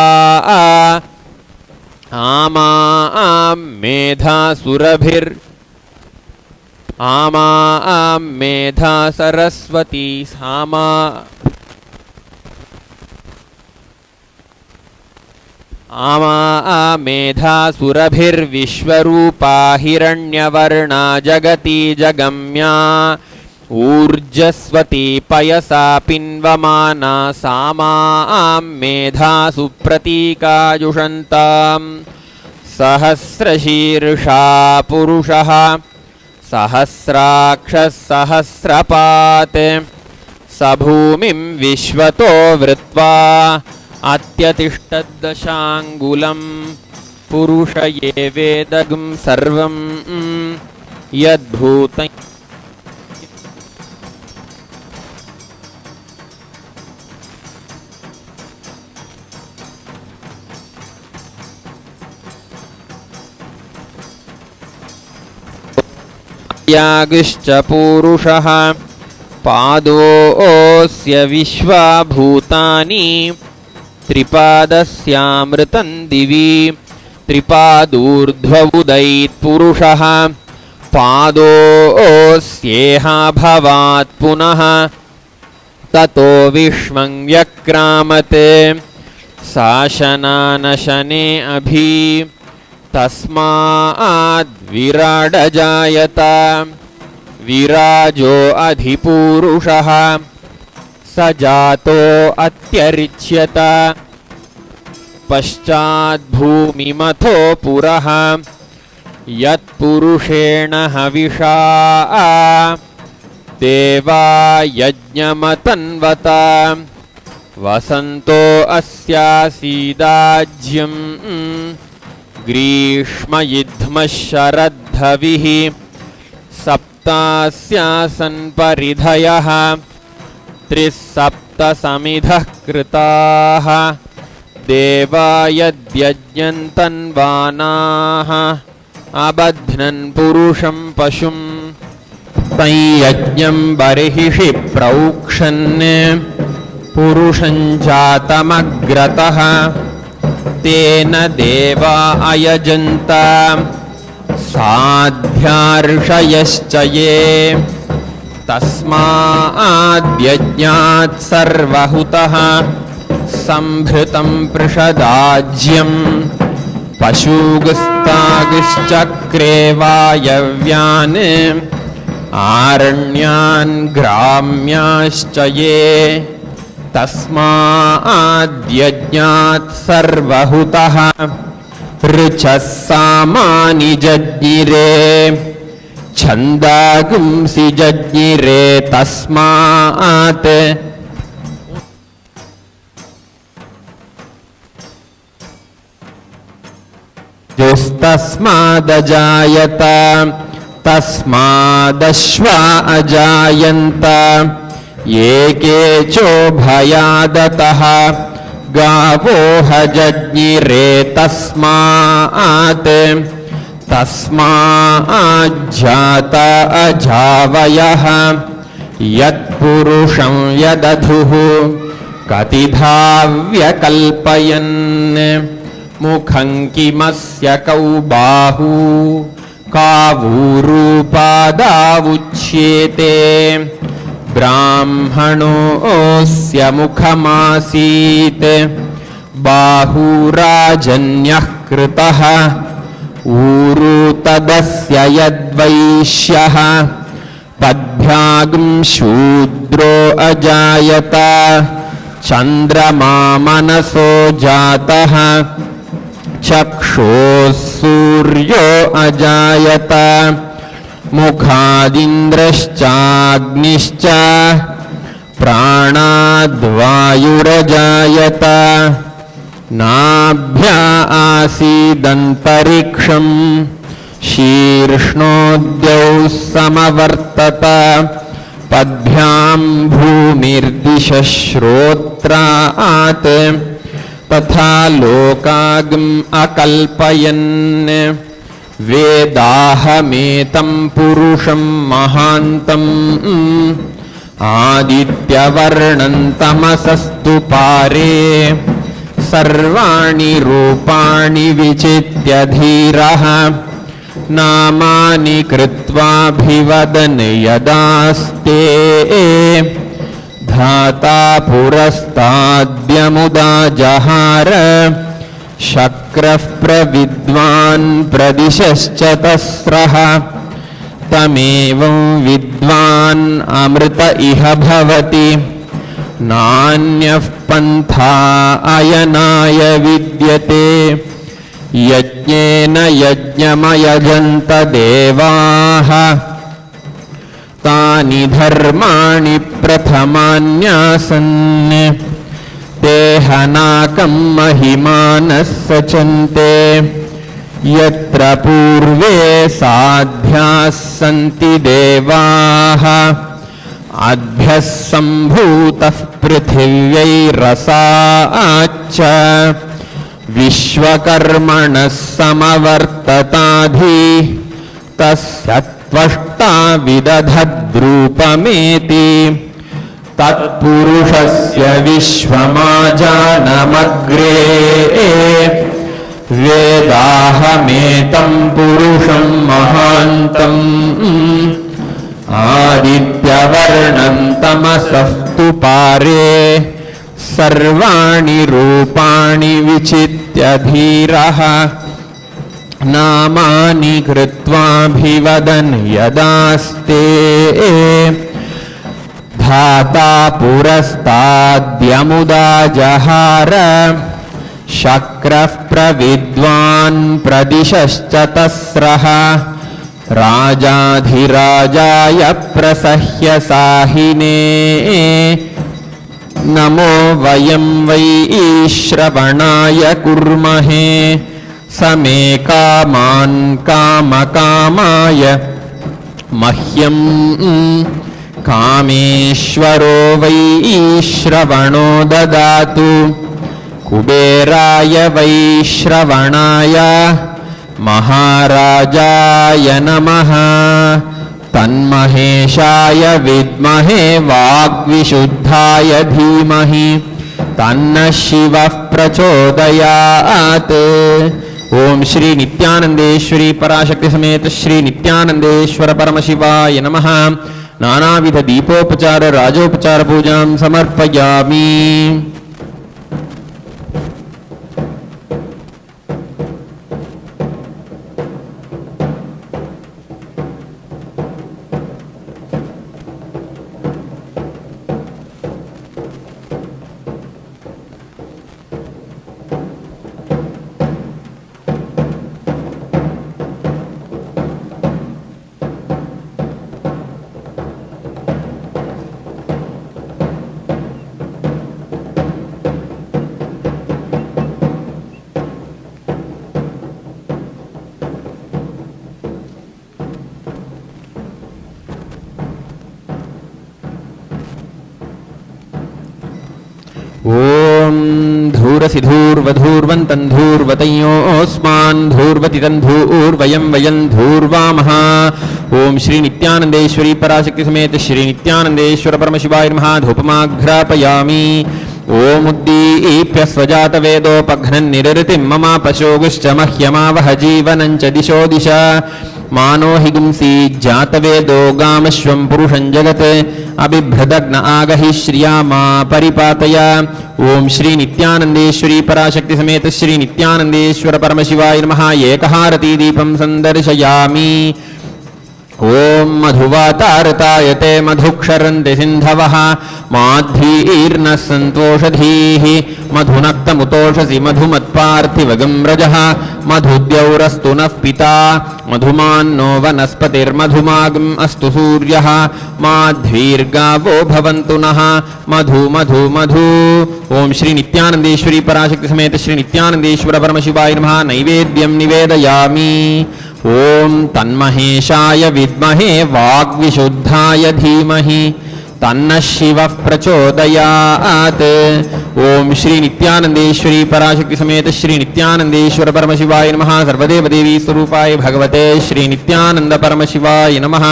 आमां मेधा सुरभिर् आमां मेधा सरस्वती सामा आमा मेधा सुरभिर्विश्वरूपा हिरण्यवर्णा जगती जगम्या ऊर्जस्वती पयसा पिन्वमाना सामां मेधा सुप्रतीकाजुषन्तां सहस्रशीर्षा पुरुषः सहस्राक्षः सहस्रपात् स भूमिं विश्वतो वृत्वा अत्यतिष्ठद्दशाङ्गुलं पुरुष ये वेदगं सर्वं यद्भूतं यागश्च पूरुषः पादोऽस्य विश्वाभूतानि त्रिपादस्यामृतं दिवि त्रिपादूर्ध्व उदैत्पुरुषः पादोऽस्येहाभवात् पुनः ततो विश्वं व्यक्रामते शासनानशने अभि तस्माद्विराडजायत विराजो अधिपूरुषः स जातो अत्यरिच्यत पश्चाद्भूमिमथो पुरः यत्पुरुषेण हविषा देवा यज्ञमतन्वत वसन्तो अस्यासीदाज्यं ग्रीष्मयुध्मः शरद्धविः सप्तास्यासन् परिधयः त्रिसप्तसमिधः कृताः देवा यद्यज्ञन्तन्वानाः अबध्नन् पुरुषं पशुं तञ्यज्ञं बर्हिषि प्रौक्षन् पुरुषं जातमग्रतः तेन देवा अयजन्त साध्यार्षयश्च ये तस्माद्यज्ञात् सर्वहुतः संभृतं पृषदाज्यं पशुगस्तागिश्चक्रे वायव्यान् आरण्यान् ग्राम्याश्च ये तस्माद्यज्ञात् सर्वहुतः ऋचः सामानि जज्ञिरे छन्दागुंसि जज्ञिरे तस्मात् जोस्तस्मादजायत तस्मादश्वा अजायन्त एके चोभयादतः गावो हजज्ञिरे तस्मात् तस्माज्जात अजावयः यत्पुरुषं यदधुः कतिधा व्यकल्पयन् मुखं किमस्य कौ बाहू कावूरूपादावुच्येते ब्राह्मणोऽस्य मुखमासीत् बाहुराजन्यः कृतः ऊरू तदस्य यद्वैश्यः पद्भ्यागं शूद्रो अजायत चन्द्रमा मनसो जातः चक्षुः सूर्यो अजायत मुखादिन्द्रश्चाग्निश्च प्राणाद्वायुरजायत नाभ्या आसीदन्तरिक्षं शीर्ष्णोद्यौ समवर्तत पद्भ्यां भूमिर्दिशः श्रोत्रात् तथा लोकागम् अकल्पयन् वेदाहमेतं पुरुषं महान्तम् आदित्यवर्णं तमसस्तु पारे सर्वाणि रूपाणि विचित्य धीरः नामानि कृत्वाभिवदन् यदास्ते धाता पुरस्ताद्यमुदा जहार शक्रः प्रविद्वान् प्रदिशश्च तस्रः तमेवं विद्वान् अमृत इह भवति नान्यः पन्था अयनाय विद्यते यज्ञेन यज्ञमयजन्त देवाः तानि धर्माणि प्रथमान्यासन् तेहनाकं महिमानः सचन्ते यत्र पूर्वे साध्याः सन्ति देवाः अभ्यः सम्भूतः पृथिव्यैरसाच्च विश्वकर्मणः समवर्तताधि तस्य त्वष्ट कर्ता विदधद्रूपमेति तत्पुरुषस्य विश्वमाजानमग्रे वेदाहमेतं पुरुषं महान्तम् आदित्यवर्णं तमसः तु पारे सर्वाणि रूपाणि विचित्य धीरः नामानि कृत्वाभिवदन् यदास्ते धाता पुरस्ताद्यमुदा जहार शक्रः प्रविद्वान् प्रदिशश्च तस्रः राजाधिराजाय प्रसह्य साहिने नमो वयं वै श्रवणाय कुर्महे समे कामान् कामकामाय मह्यं कामेश्वरो वै श्रवणो ददातु कुबेराय वै श्रवणाय महाराजाय नमः तन्महेशाय विद्महे वाग्विशुद्धाय धीमहि तन्नः शिवः प्रचोदयात्। ओम श्री नित्यानंदेश्वरी पराशक्ति समेत श्री नित्यानंदेश्वर परमशिवाय नमः। नानाविध दीपोपचार राजोपचार पूजां समर्पयामि। ओम धूरसि धूर्वधूर्वन्तं धूर्वतयोऽस्मान् धूर्वति तन्धूर्वयं वयं धूर्वामः। ओम श्री नित्यानंदेश्वरी पराशक्ति समेत श्री नित्यानंदेश्वर परमशिवाय नमः। धूपमाघ्रापयामि। ओम उद्दीप्य स्वजात वेदोपघ्नन् निरृतिं मम पशोगुश्च मह्यमावह जीवनं च दिशो दिशा मानो हिगुंसी जातवेदो गामश्वं पुरुषं जगत् अबिभ्रदग्न आगहि श्रिया मा परिपातय। ओम श्री नित्यानंदेश्वरी पराशक्ति समेत श्री नित्यानंदेश्वर परमशिवाय नमः। एकहारती दीपं संदर्शयामि। ओम मधुवातारतायते मधुक्षरन्ति सिन्धवः माध्वीर्नः सन्तोषधीः मधुनक्तमुतोषसि मधुमत्पार्थिवगं रजः मधुद्यौरस्तु नः पिता मधुमान्नो वनस्पतिर्मधुमागम् अस्तु सूर्यः माध्वीर्गावो भवन्तु नः मधु मधु मधु। ओम श्री नित्यानंदेश्वरी पराशक्ति समेत श्री नित्यानंदेश्वर परमशिवाय नमः। नैवेद्यं निवेदयामि। ओम तन्महेशाय विद्महे वाग्विशुद्धाय धीमहि तन्नः शिवः प्रचोदयात्। ओम श्री नित्यानंदेश्वरी पराशक्ति समेत श्री नित्यानंदेश्वर परमशिवाय नमः। सर्वदेव देवी स्वरूपाय भगवते श्री नित्यानंद परमशिवाय नमः।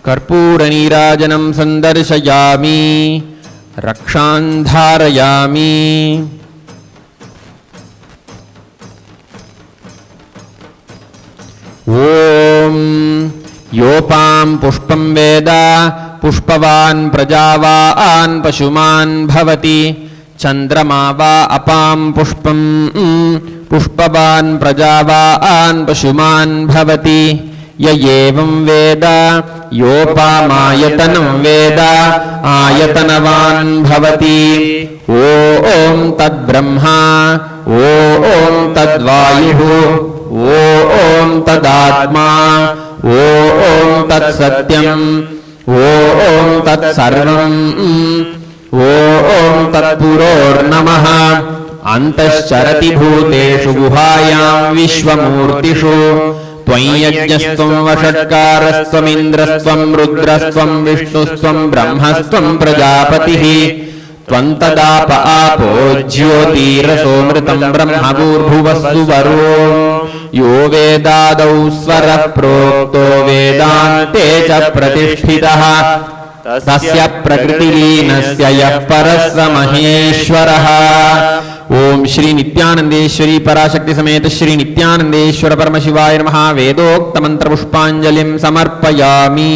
कर्पूर नीराजनं संदर्शयामि। रक्षां धारयामि। ओम योपां पुष्पं वेद पुष्पवान् प्रजावान् पशुमान् भवति चंद्रमा वा अपां पुष्पं पुष्पवान् प्रजावान् पशुमान् भवति य एवं वेद योपामायतनं वेद आयतनवान् भवति। ओम तद्ब्रह्मा ओम तद्वायुः ओम तदात्मा ओम तत्सत्यम् ओम तत्सर्वम् ओम तत्पुरोर्नमः। अन्तश्चरति भूतेषु गुहायां विश्वमूर्तिषु त्वयि यज्ञस्त्वं वषट्कारस्त्वमिन्द्रस्त्वं रुद्रस्त्वं विष्णुस्त्वं ब्रह्मस्त्वं प्रजापतिः त्वं तदाप आपो ज्योतिरसोमृतं ब्रह्मभूर्भुवस्सु वरो यो वेदादौ स्वरः प्रोक्तो वेदान्ते च प्रतिष्ठितः तस्य प्रकृतिलीनस्य यः परः स महेश्वरः। ओम श्री नित्यानंदेश्वरी पराशक्ति समेत श्री नित्यानंदेश्वर परमशिवाय नमः। वेदोक्त मंत्र पुष्पांजलिं समर्पयामि।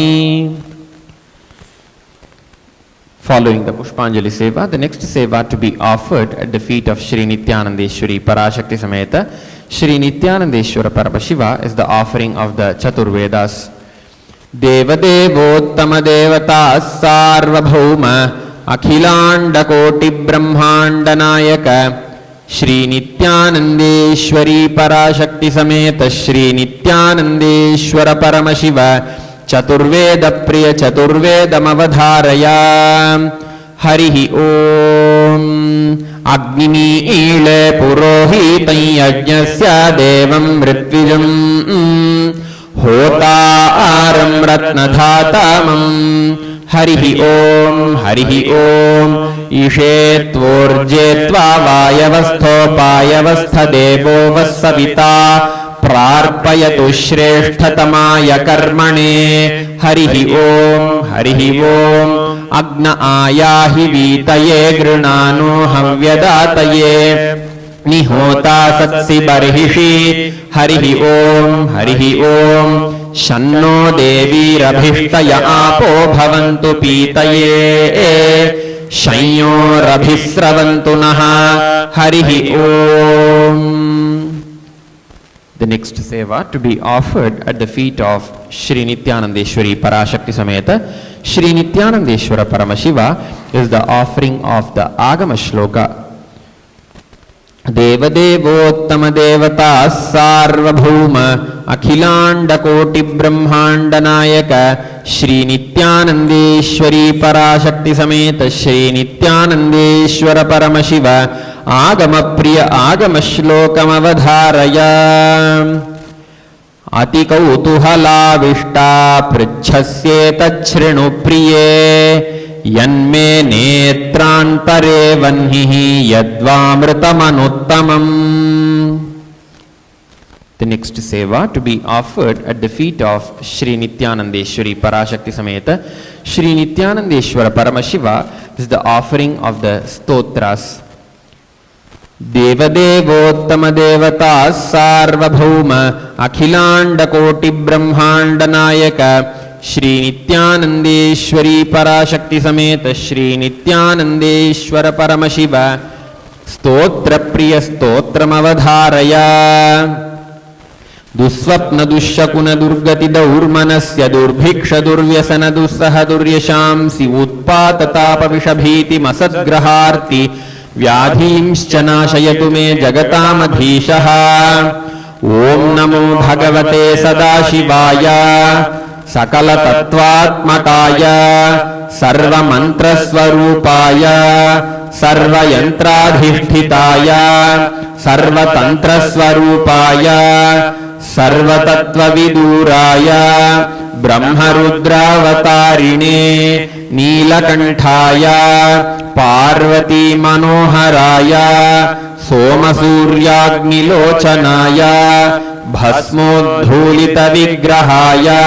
Following the Pushpanjali Seva, the next Seva to be offered at the feet of Shri Nityanandeshwari Parashakti Sameta Shri Nityanandeshwara Paramashiva is the offering of the Chaturvedas. Devadevottama Devata Sarvabhauma Akhilanda Koti Brahmanda Nayaka Shri Nityanandeshwari Parashakti Sameta Shri Nityanandeshwara Paramashiva Chaturveda Priya Chaturvedamavadharaya Harihi Om Agnini Purohitam Yajnasya Devam Ritwijam Hotaram Ratnadhatamam Harihi Om Ishetvorjetva Vayavasthopayavastha Devo Vassavita Prarpayatu Shreshthatamaya Karmane Harihi Om Agna Ayahi Vitaye Grinano Havyadataye Nihota Satsi Barhishi Harihi Om Shanno Devi Rabhishtaya Apo Bhavantu Pitaye Shanyo Rabhisravantu Naha Harihi Om. The next seva to be offered at the feet of Shri Nityanandeshwari Parashakti Sameta Shri Nityanandeshwara Paramashiva is the offering of the Agama Shloka. Devadevottama Devata Sarvabhauma Akhilanda Koti Brahmanda Nayaka Shri Nityanandeshwari Parashakti Sameta Shri Nityanandeshwara Paramashiva Agama Priya Agama Shlokam Avadharaya Ati Kautuhala Vishta Pritchasye Tachrinu Priye Yanme Netrantare Vanhihi Yadvamritamanuttamam. The next seva to be offered at the feet of Shri Nityanandeshwari Parashakti Sameta Shri Nityanandeshwara Paramashiva is the offering of the stotras. Devadevottama Devata Sarvabhauma Akhilanda Koti Brahmanda Nayaka Shri Nityanandeshwari Parashakti Sameta Shri Nityanandeshwara Paramashiva Stotra Priya Stotram Avadharaya Dusvapna Dushakuna Durgati Daurmanasya Durbhiksha Durvyasana Dussaha Duryashamsi Utpatatapa Vishabhiti Masadgraharti Vyadhimscha Nashayatu Me Jagatamadhishaha Om Namo Bhagavate Sadashivaya Sakala Tattvatmakaya Sarva Mantra Swarupaya Sarva Yantradhishthitaya Sarva Tantra Swarupaya Sarva Tattva Viduraya Brahma Rudravatarine Neelakanthaya Parvati Manoharaya Soma Suryagni Lochanaya Bhasmodhulita Vigrahaya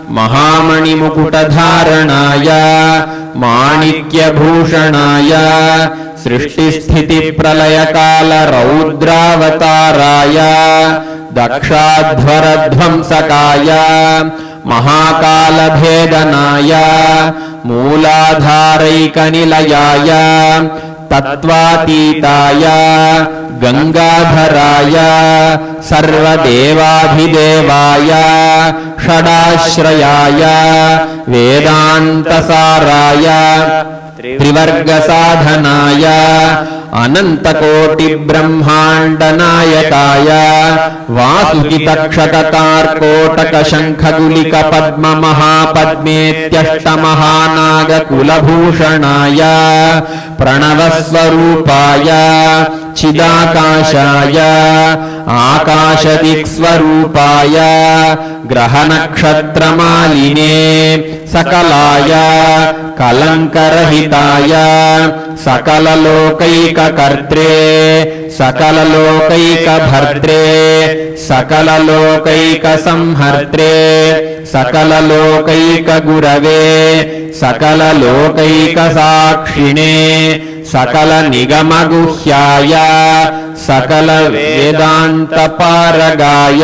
Mahamani Mukutadharanaya Manikya Bhushanaya Srishti Sthiti Pralaya Kala Raudravataraya Dakshadhvaradvamsakaya Mahakala Bhedanaya Mooladharaikanilayaya Tatvatitaya Gangadharaya Sarvadevadhidevaya Shadashrayaya Vedantasaraya Trivarga Sadhanaya Anantakoti Brahmanda Nayakaya Vasukitakshatataarkotaka Shankhagulika Padma Mahapadmetyashta Mahanaga Kulabhushanaya Pranavasvarupaya Chidakashaya Akashadiksvarupaya Grahanakshatramaline सकलाय कलंकरहिताय सकललोकैककर्त्रे सकललोकैकभर्त्रे सकललोकैकसंहर्त्रे सकललोकैकगुरवे सकललोकैकसाक्षिणे सकलनिगमगुह्याय सकलवेदान्तपारगाय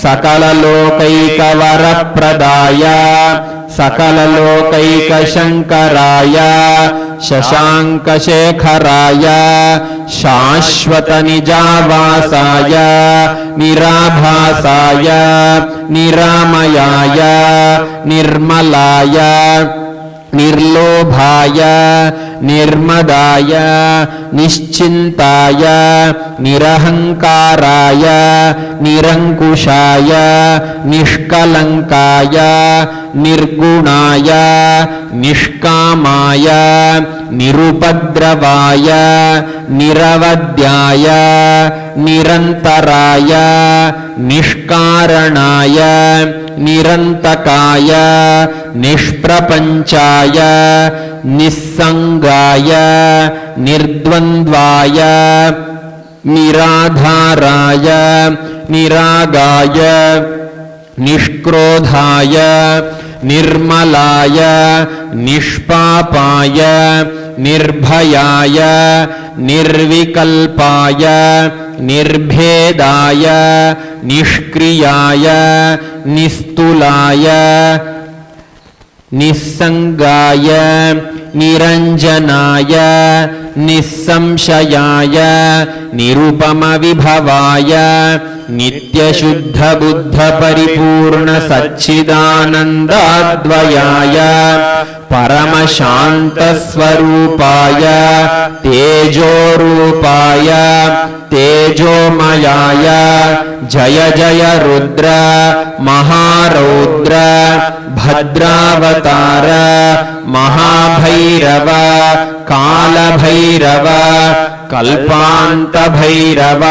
सकललोकैकवरप्रदाय सकललोकैकशङ्कराय शशाङ्कशेखराय शाश्वतनिजावासाय निराभासाय निरामयाय निर्मलाय निर्लोभाय निर्मदाय निश्चिन्ताय निरहङ्काराय निरङ्कुशाय निष्कलङ्काय निर्गुणाय निष्कामाय निरुपद्रवाय निरवद्याय निरन्तराय निष्कारणाय निरन्तकाय निष्प्रपञ्चाय निस्सङ्गाय निर्द्वन्द्वाय निराधाराय निरागाय निष्क्रोधाय निर्मलाय निष्पापाय निर्भयाय निर्विकल्पाय निर्भेदाय निष्क्रियाय निस्तुलाय निस्सङ्गाय निरञ्जनाय निस्संशयाय निरुपमविभवाय नित्यशुद्धबुद्धपरिपूर्णसच्चिदानन्दाद्वयाय परमशान्तस्वरूपाय तेजोरूपाय तेजोमयाय जय जय रुद्र महारौद्र भद्रावतार महाभैरव कालभैरव कल्पान्तभैरव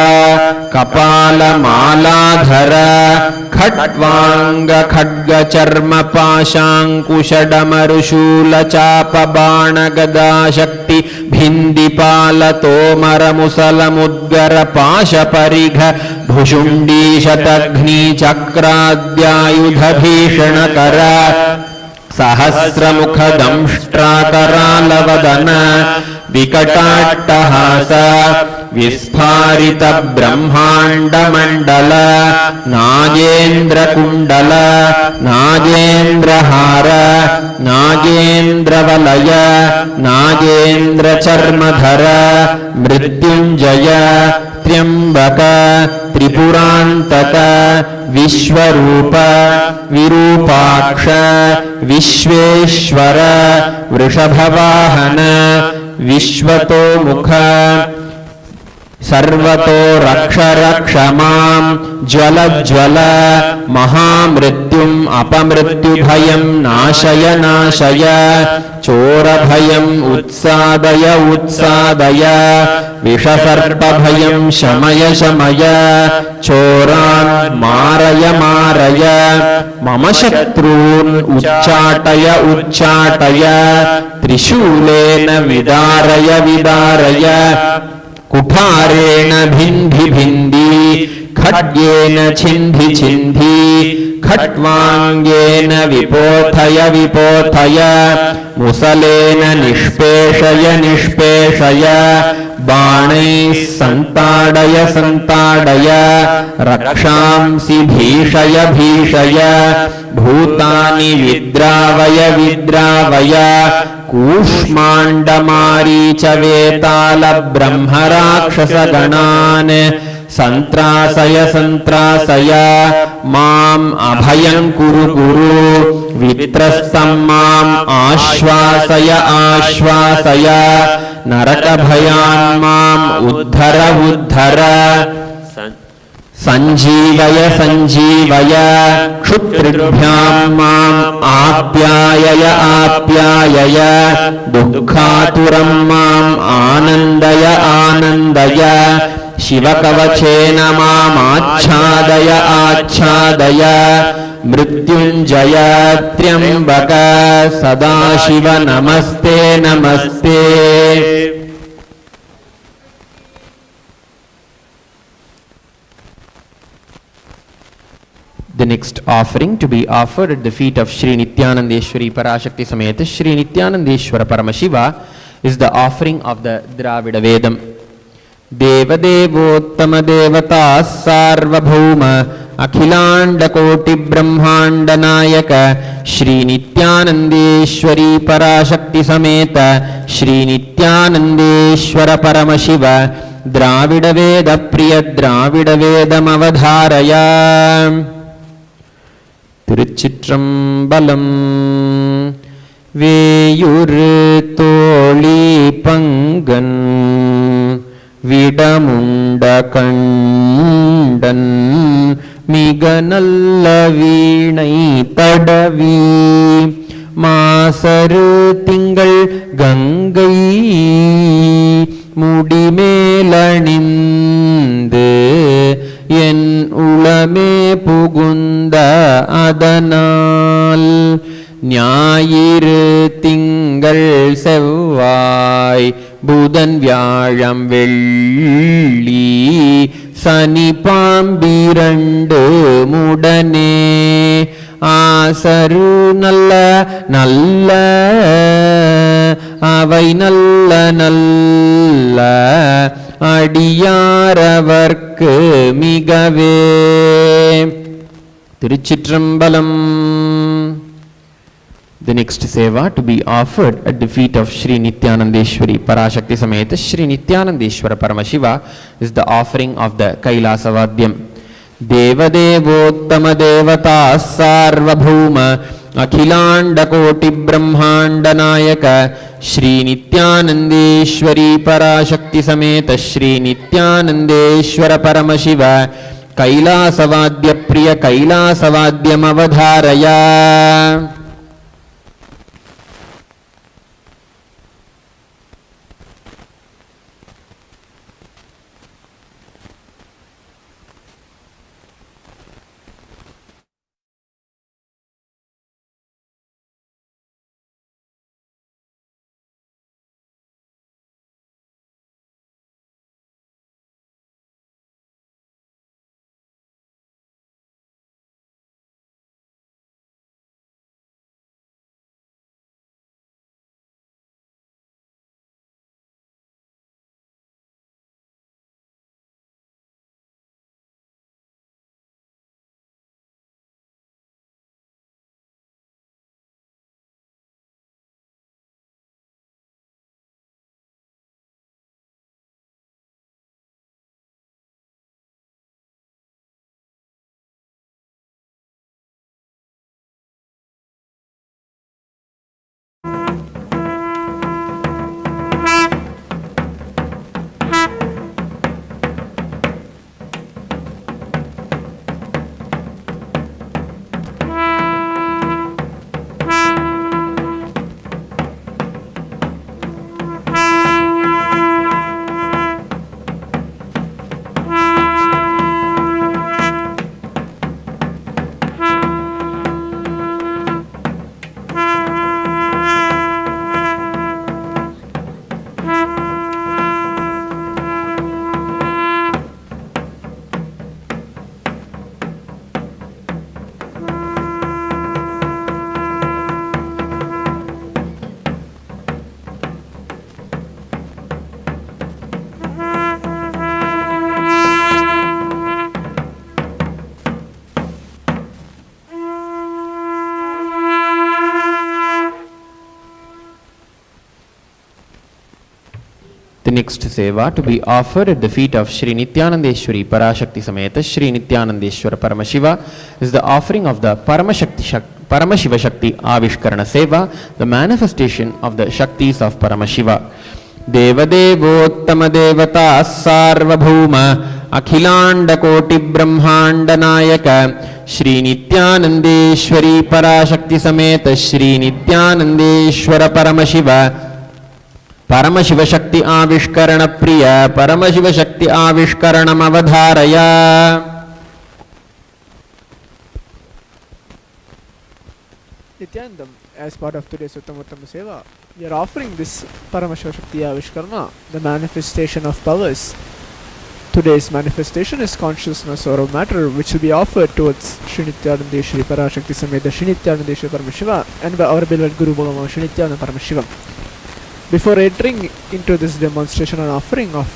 कपालमालाधर खट्वांग खड्गचर्मपाशाङ्कुशडमरुशूलचापबाणगदाशक्ति भिन्दिपालतोमरमुसलमुद्गर पाशपरिघ भुषुण्डीशतघ्नीचक्राद्यायुधभीषणकर सहस्रमुखदंष्ट्राकरालवदन विकटाट्टहास विस्फारित ब्रह्माण्डमण्डल नागेन्द्रकुण्डल नागेन्द्रहार नागेन्द्रवलय नागेन्द्रचर्मधर मृत्युञ्जय त्र्यम्बक त्रिपुरान्तक विश्वरूप विरूपाक्ष विश्वेश्वर वृषभवाहन विश्वतोमुख सर्वतो रक्ष रक्ष मां ज्वल ज्वल महामृत्युम् अपमृत्युभयं नाशय नाशय चोरभयम् उत्सादय उत्सादय विषसर्पभयं शमय शमय चोरान् मारय मारय मम शत्रून् उच्चाटय उच्चाटय त्रिशूलेन विदारय विदारय कुठारेण भिन्धि भिन्धि खड्गेन छिन्धि छिन्धि खट्वाङ्गेन विपोथय विपोथय मुसलेन निष्पेषय निष्पेषय बाणैः सन्ताडय सन्ताडय रक्षांसि भीषय भीषय भूतानि विद्रावय विद्रावय कूष्माण्डमारीच वेताल ब्रह्मराक्षसगणान् सन्त्रासय सन्त्रासय माम् अभयं कुरु कुरु वित्रस्तं माम् आश्वासय आश्वासय नरकभयान् माम् उद्धर उद्धर सञ्जीवय सञ्जीवय क्षुत्रिभ्यां माम् आप्यायय आप्यायय दुःखातुरं माम् आनन्दय आनन्दय शिवकवचेन मामाच्छादय आच्छादय मृत्युंजय त्र्यंबक सदाशिव नमस्ते नमस्ते। The next offering to be offered at the feet of Shri Nityanandeshwari Parashakti Sameta Shri Nityanandeshwara Paramashiva is the offering of the Dravida Vedam. Devadevottama Devata Sarvabhauma Akhilanda Koti Brahmanda Nayaka Shri Nityanandeshwari Parashakti Sameta Shri Nityanandeshwara Paramashiva Dravida Veda Priya Dravida Vedam Avadharaya. திருச்சிற்றம்பலம். வேயுறு தோழி பங்கன் விடமுண்ட கண்டன் மிக நல்ல வீணை தடவி மாசரு திங்கள் கங்கை முடிமேலணிந்து என் உளமே புகுந்த அதனால் ஞாயிறு திங்கள் செவ்வாய் புதன் வியாழம் வெள்ளி சனி பாம்பிரண்டு முடனே ஆசரு நல்ல நல்ல அவை நல்ல நல்ல அடியாரவர்க்கு மிகவே. திருச்சிற்றம்பலம். The next seva to be offered at the feet of Shri Nityanandeshwari Parashakti Sameta Shri Nityanandeshwara Paramashiva is the offering of the Kailasavadyam. Devadevottama Devata Sarvabhauma Akhilanda Koti Brahmanda Nayaka Shri Nityanandeshwari Parashakti Sameta Shri Nityanandeshwara Paramashiva Kailasavadya Priya Kailasavadyam Avadharaya. The next seva to be offered at the feet of Shri Nityanandeshwari Parashakti Sameta Shri Nityanandeshwara Paramashiva is the offering of the Paramashiva Shakti Avishkarana Seva, the manifestation of the Shaktis of Paramashiva. Devadevottama Devata Sarvabhauma Akhilanda Koti Brahmanda Nayaka Shri Nityanandeshwari Parashakti Sameta Shri Nityanandeshwara Paramashiva Paramashiva Shakti Avishkarana Priya Paramashiva Shakti Avishkaranam Avadharaya. Nityanandam, as part of today's Uttamattama Seva, we are offering this Paramashiva Shakti Avishkarana, the manifestation of powers. Today's manifestation is consciousness or matter, which will be offered towards Shri Nityanandeshwari Parashakti Sameda Shri Nityanandeshwari Paramashiva and by our beloved Guru Bhagavan Shri Nityananda Paramashiva. Before entering into this demonstration and offering of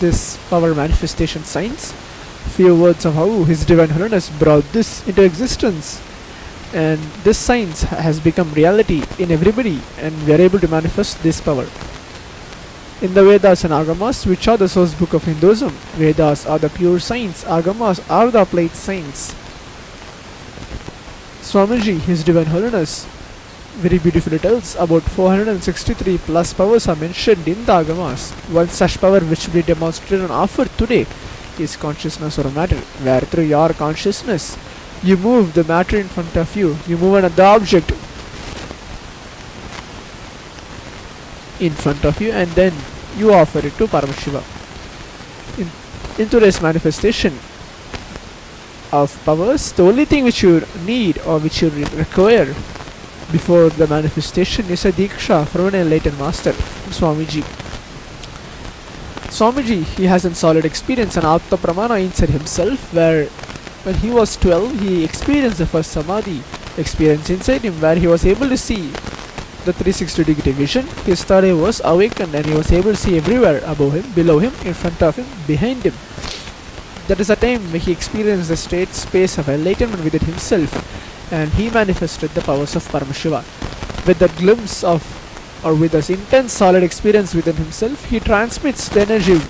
this power manifestation signs, few words of how His Divine Holiness brought this into existence, and this science has become reality in everybody, and we are able to manifest this power. In the Vedas and Agamas, which are the source book of Hinduism, Vedas are the pure science, Agamas are the applied science. Swamiji, His Divine Holiness, very beautifully tells about 463 plus powers are mentioned in the Agamas. One such power which will be demonstrated and offered today is consciousness or matter, where through your consciousness you move the matter in front of you, you move another object in front of you, and then you offer it to Paramashiva. In today's manifestation of powers, the only thing which you need or which you require before the manifestation is a Diksha from an enlightened master, Swamiji. Swamiji, he has a solid experience and Atma Pramana inside himself, where when he was 12, he experienced the first Samadhi experience inside him, where he was able to see the 360-degree vision. His third eye was awakened and he was able to see everywhere, above him, below him, in front of him, behind him. That is the time when he experienced the state space of enlightenment within himself, and he manifested the powers of Paramashiva. With that glimpse of, or with this intense solid experience within himself, he transmits the energy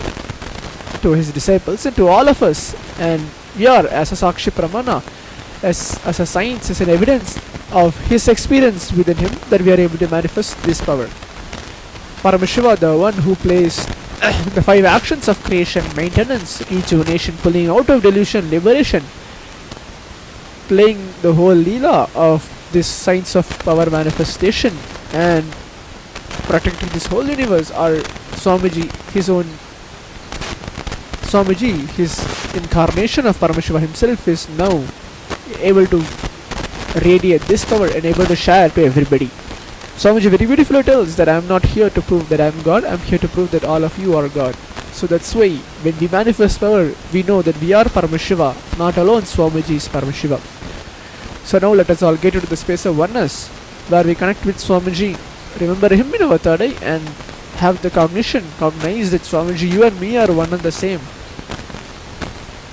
to his disciples and to all of us, and we are, as a Sakshi Pramana, as a science, as an evidence of his experience within him, that we are able to manifest this power. Paramashiva, the one who plays the 5 actions of creation, maintenance, rejuvenation, pulling out of delusion, liberation, playing the whole Leela of this science of power manifestation and protecting this whole universe, are Swamiji, his own Swamiji, his incarnation of Paramashiva himself, is now able to radiate this power and able to share to everybody. Swamiji very beautifully tells that I am not here to prove that I am God, I am here to prove that all of you are God. So that's why when we manifest power, we know that we are Paramashiva, not alone Swamiji is Paramashiva. So now let us all get into the space of oneness, where we connect with Swamiji, remember him in our third eye, and have the cognize that Swamiji, you and me are one and the same,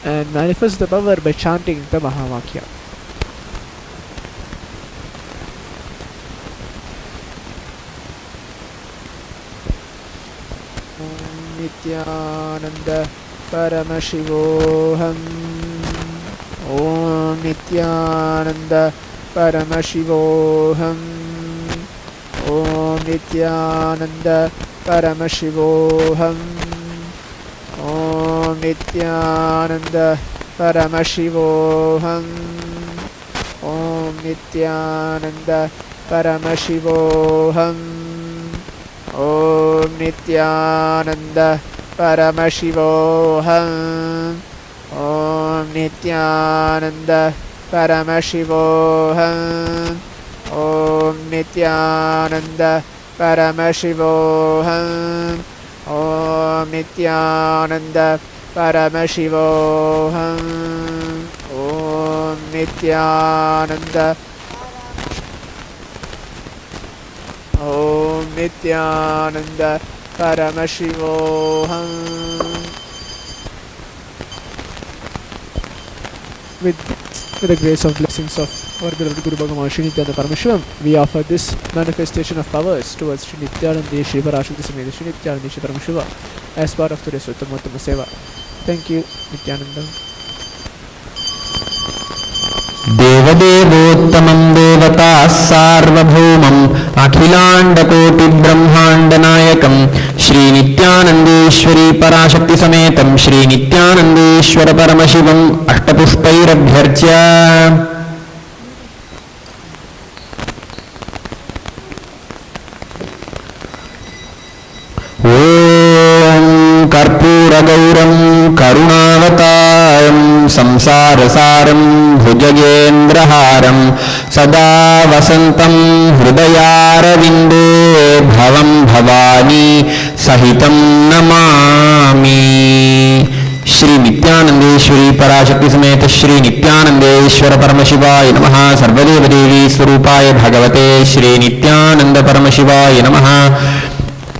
and manifest the power by chanting the Mahavakya. Nityananda Paramashivoham. Om Nityananda Paramashivoham. Om Nityananda Paramashivoham. Om Nityananda Paramashivoham. Om Nityananda Paramashivoham. Om Nityananda Paramashivoham. Om Nityananda Paramashivoham. Om Nityananda Paramashivoham. Om Nityananda Paramashivoham. Om Nityananda Om Nityananda Paramashivoham. With the grace of blessings of our beloved Guru Bhagavan Shri Nityananda Paramashivam, we offer this manifestation of powers towards Shri Nityanandeshwari Parashakti Sameda Shri Nityanandeshwari Paramashiva as part of today's Uttamattama Seva. Thank you, Nityananda. देवदेवोत्तमं देवताः सार्वभौमम् अखिलाण्डकोटिब्रह्माण्डनायकं श्रीनित्यानन्देश्वरी पराशक्तिसमेतं श्रीनित्यानन्देश्वर परमशिवम् अष्टपुष्पैरभ्यर्च्य कर्पूरगौरं करुणावतारं संसारसारं भुजगेन्द्रहारं सदा वसन्तं हृदयारविन्दे भवं भवानी सहितं नमामि। श्री नित्यानंदेश्वरी पराशक्ति समेत श्री नित्यानंदेश्वर परमशिवाय नमः। सर्वदेव देवी स्वरूपाय भगवते श्री नित्यानंद परमशिवाय नमः।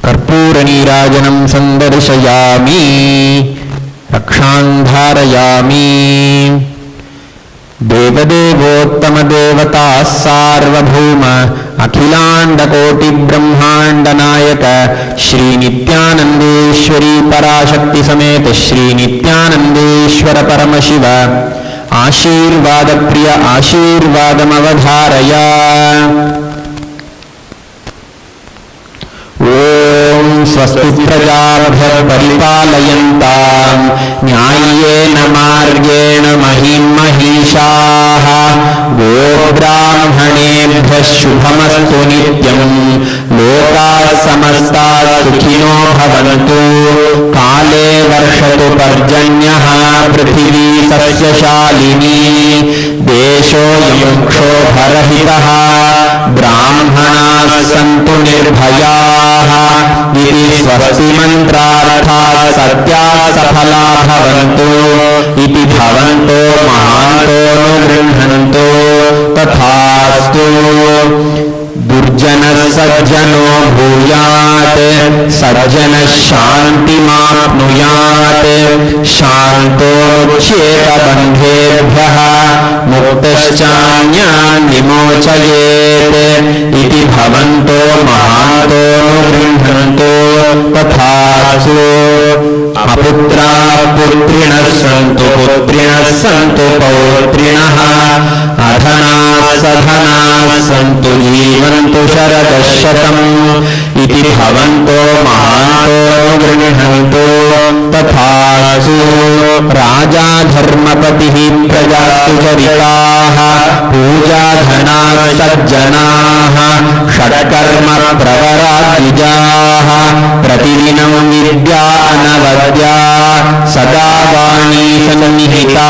कर्पूर नीराजनं संदर्शयामि रक्षां धारयामि। देवदेवोत्तम देवता सार्वभौम अखिलांडकोटि ब्रह्मांड नायक श्री नित्यानंदेश्वरी पराशक्ति समेत श्री नित्यानंदेश्वर परमशिव आशीर्वाद प्रिय आशीर्वादमवधारय। ओम स्वस्ति प्रजाभ्यः परिपालयन्तां न्याय्येन मार्गेण महीं महिषाः। गोब्राह्मणेभ्यः शुभमस्तु नित्यं। लोकाः समस्ताः सुखिनो भवन्तु। काले वर्षतु पर्जन्यः पृथिवी सस्यशालिनी। देशोऽयं क्षोभरहितः। ब्राह्मणाः सन्तु निर्भयाः। इति स्वस्ति मन्त्रार्थाः सत्याः सफला भवन्तु। इति भवन्तो महान्तोऽनुगृह्णन्तु। तथास्तु। दुर्जनः सज्जनो भूयात्। सज्जनः शान्तिमाप्नुयात्। शान्तोच्येत बन्धेभ्यः। मुक्तश्चान्यान् विमोचयेत्। इति भवन्तो महान्तोऽनुगृह्णन्तु। तथास्तु। अपुत्राः पुत्रिणः सन्तु। पुत्रिणः सन्तु पौत्रिणः। अधनाः सधनाः सन्तु। जीवन्तु शरदः शतम्। इति भवन्तो महान्तोऽनुगृह्णन्तु। तथास्तु। राजा धर्मपतिः प्रजास्तु चरिताः। पूजाधनाः सज्जनाः। षट्कर्म प्रवरा द्विजाः। प्रतिदिनं विद्या अनवद्या। सदा वाणी सन्निहिता।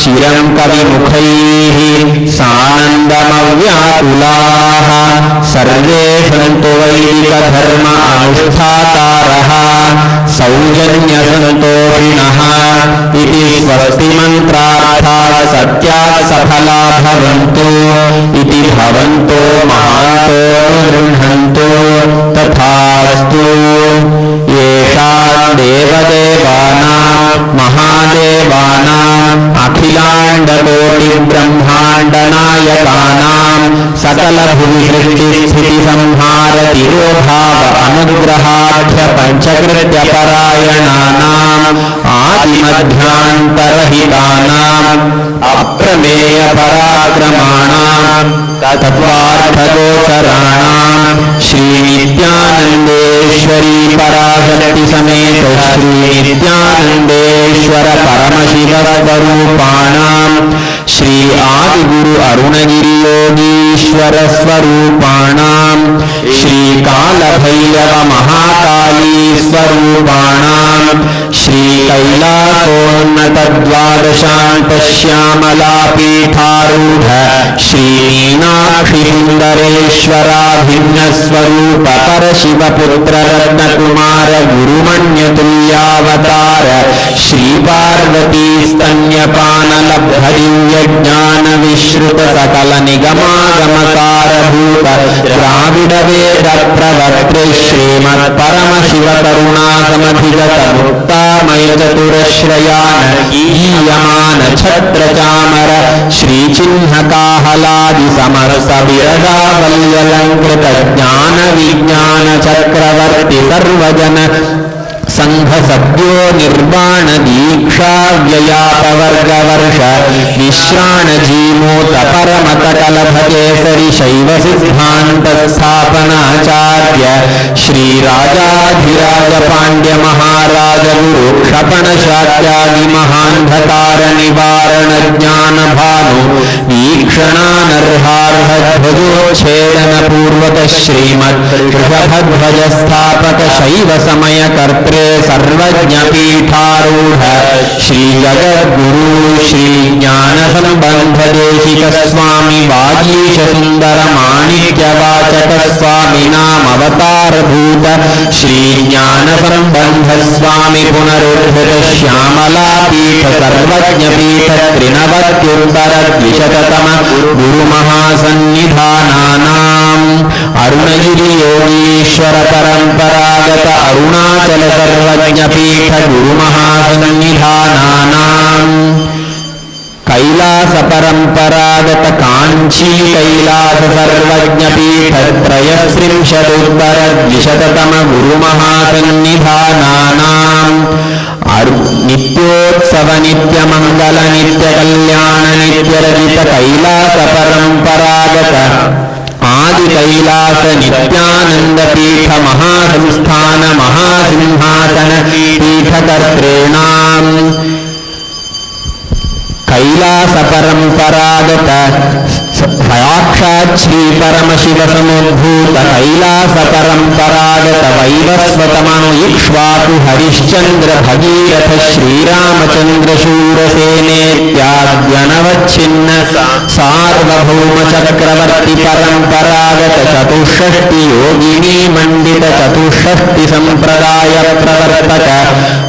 चिरं कविमुखैः सानन्दमव्याकुलाः। सर्वे सन्तु वैदिकधर्म अनुष्ठातारः। सौजन्यसन्तोषिणः। इति स्वस्ति मन्त्रार्थाः सत्याः सफला भवन्तु। इति भवन्तो महान्तोऽनुगृह्णन्तु। तथास्तु। येषां देवदेवानां महादेवानां अखिलाण्डकोटि ब्रह्माण्डनायकानां सकलभुविसृष्टिस्थितिसंहार तिरोभाव अनुग्रहाढ्य पञ्चकृत्यपरायणानाम् आदिमध्यान्तरहितानाम् अप्रमेय पराक्रमाणां तत्त्वार्थगोचराणां श्री नित्यानंदेश्वरी पराशक्ति समेत श्री नित्यानंदेश्वर परमशिव स्वरूपाणां श्री आदिगुरु अरुणगिरि योगीश्वर स्वरूपाणां श्री कालभैरव महाकाली स्वरूपाणां श्री कैलासोन्नत द्वादशान्त श्यामला पीठारूढ़ श्री मीनाक्षी सुंदरेश्वराभिन्न स्वरूप परशिव पुत्र रत्न कुमार गुरुमण्यतुल्यावतार श्री पार्वती स्तन्यपान लब्ध दिव्य ज्ञान विश्रुत सकल निगमागमसारभूत द्राविड वेद प्रवर्ते श्रीमत् परम शिव करुणा समधिगत मुक्तामय चतुरश्रयान गीयमान छत्र चामर श्री चिन्ह काहलादि समरस विरदा वल्यलंकृत ज्ञान विज्ञान चक्रवर्ती सर्वजन संघ सद्यो निर्वाण दीक्षा व्ययापवर्ग वर्ष विश्राण जीमूत परमत कलभकेसरि शैव सिद्धांत स्थापनाचार्य श्री राजाधिराज पांड्य महाराज गुरु क्षपण शाक्यादि महांधकार निवारण ज्ञान भानु वीक्षणानर्हार्ह ध्वजोच्छेदन पूर्वक श्रीमत् ऋषभध्वज स्थापक शैव समय कर्त्रे सर्वज्ञपीठारूढ श्री जगद्गुरु श्री ज्ञानसंबंध देशिक स्वामी वागीश सुंदर माणिक्यवाचक स्वामी नाम अवतार भूत श्री ज्ञानसंबंध स्वामी पुनरुद्धृत श्यामला पीठ सर्वज्ञ पीठ त्रिनवत्युत्तर द्विशततम गुरु महासन्निधानानाम् अरुणगिरि योगीश्वर परंपरागत अरुणाचल सर्वज्ञ पीठ गुरु महासन्निधानानाम् कैलास परंपरागत कांची कैलास सर्वज्ञ पीठ त्रयस्त्रिंशदुत्तर द्विशततम गुरु महासन्निधानानाम् नित्योत्सव नित्य मंगल नित्य कल्याण नित्य रजित कैलास परंपरागत आदि कैलास नित्यानंद पीठ महासंस्थान महासिंहासन पीठकर्तॄणाम् कैलास परंपरागत साक्षात् श्री परमशिव समुद्भूत कैलास परंपरागत वैवस्वतमनु इक्ष्वाकु हरिश्चंद्र भगीरथ श्रीरामचंद्र शूरसेनेत्याद्यनवच्छिन्न सार्वभौम चक्रवर्ती परंपरागत चतुष्षष्टि योगिनी मंडित चतुष्षष्टि संप्रदाय प्रवर्तक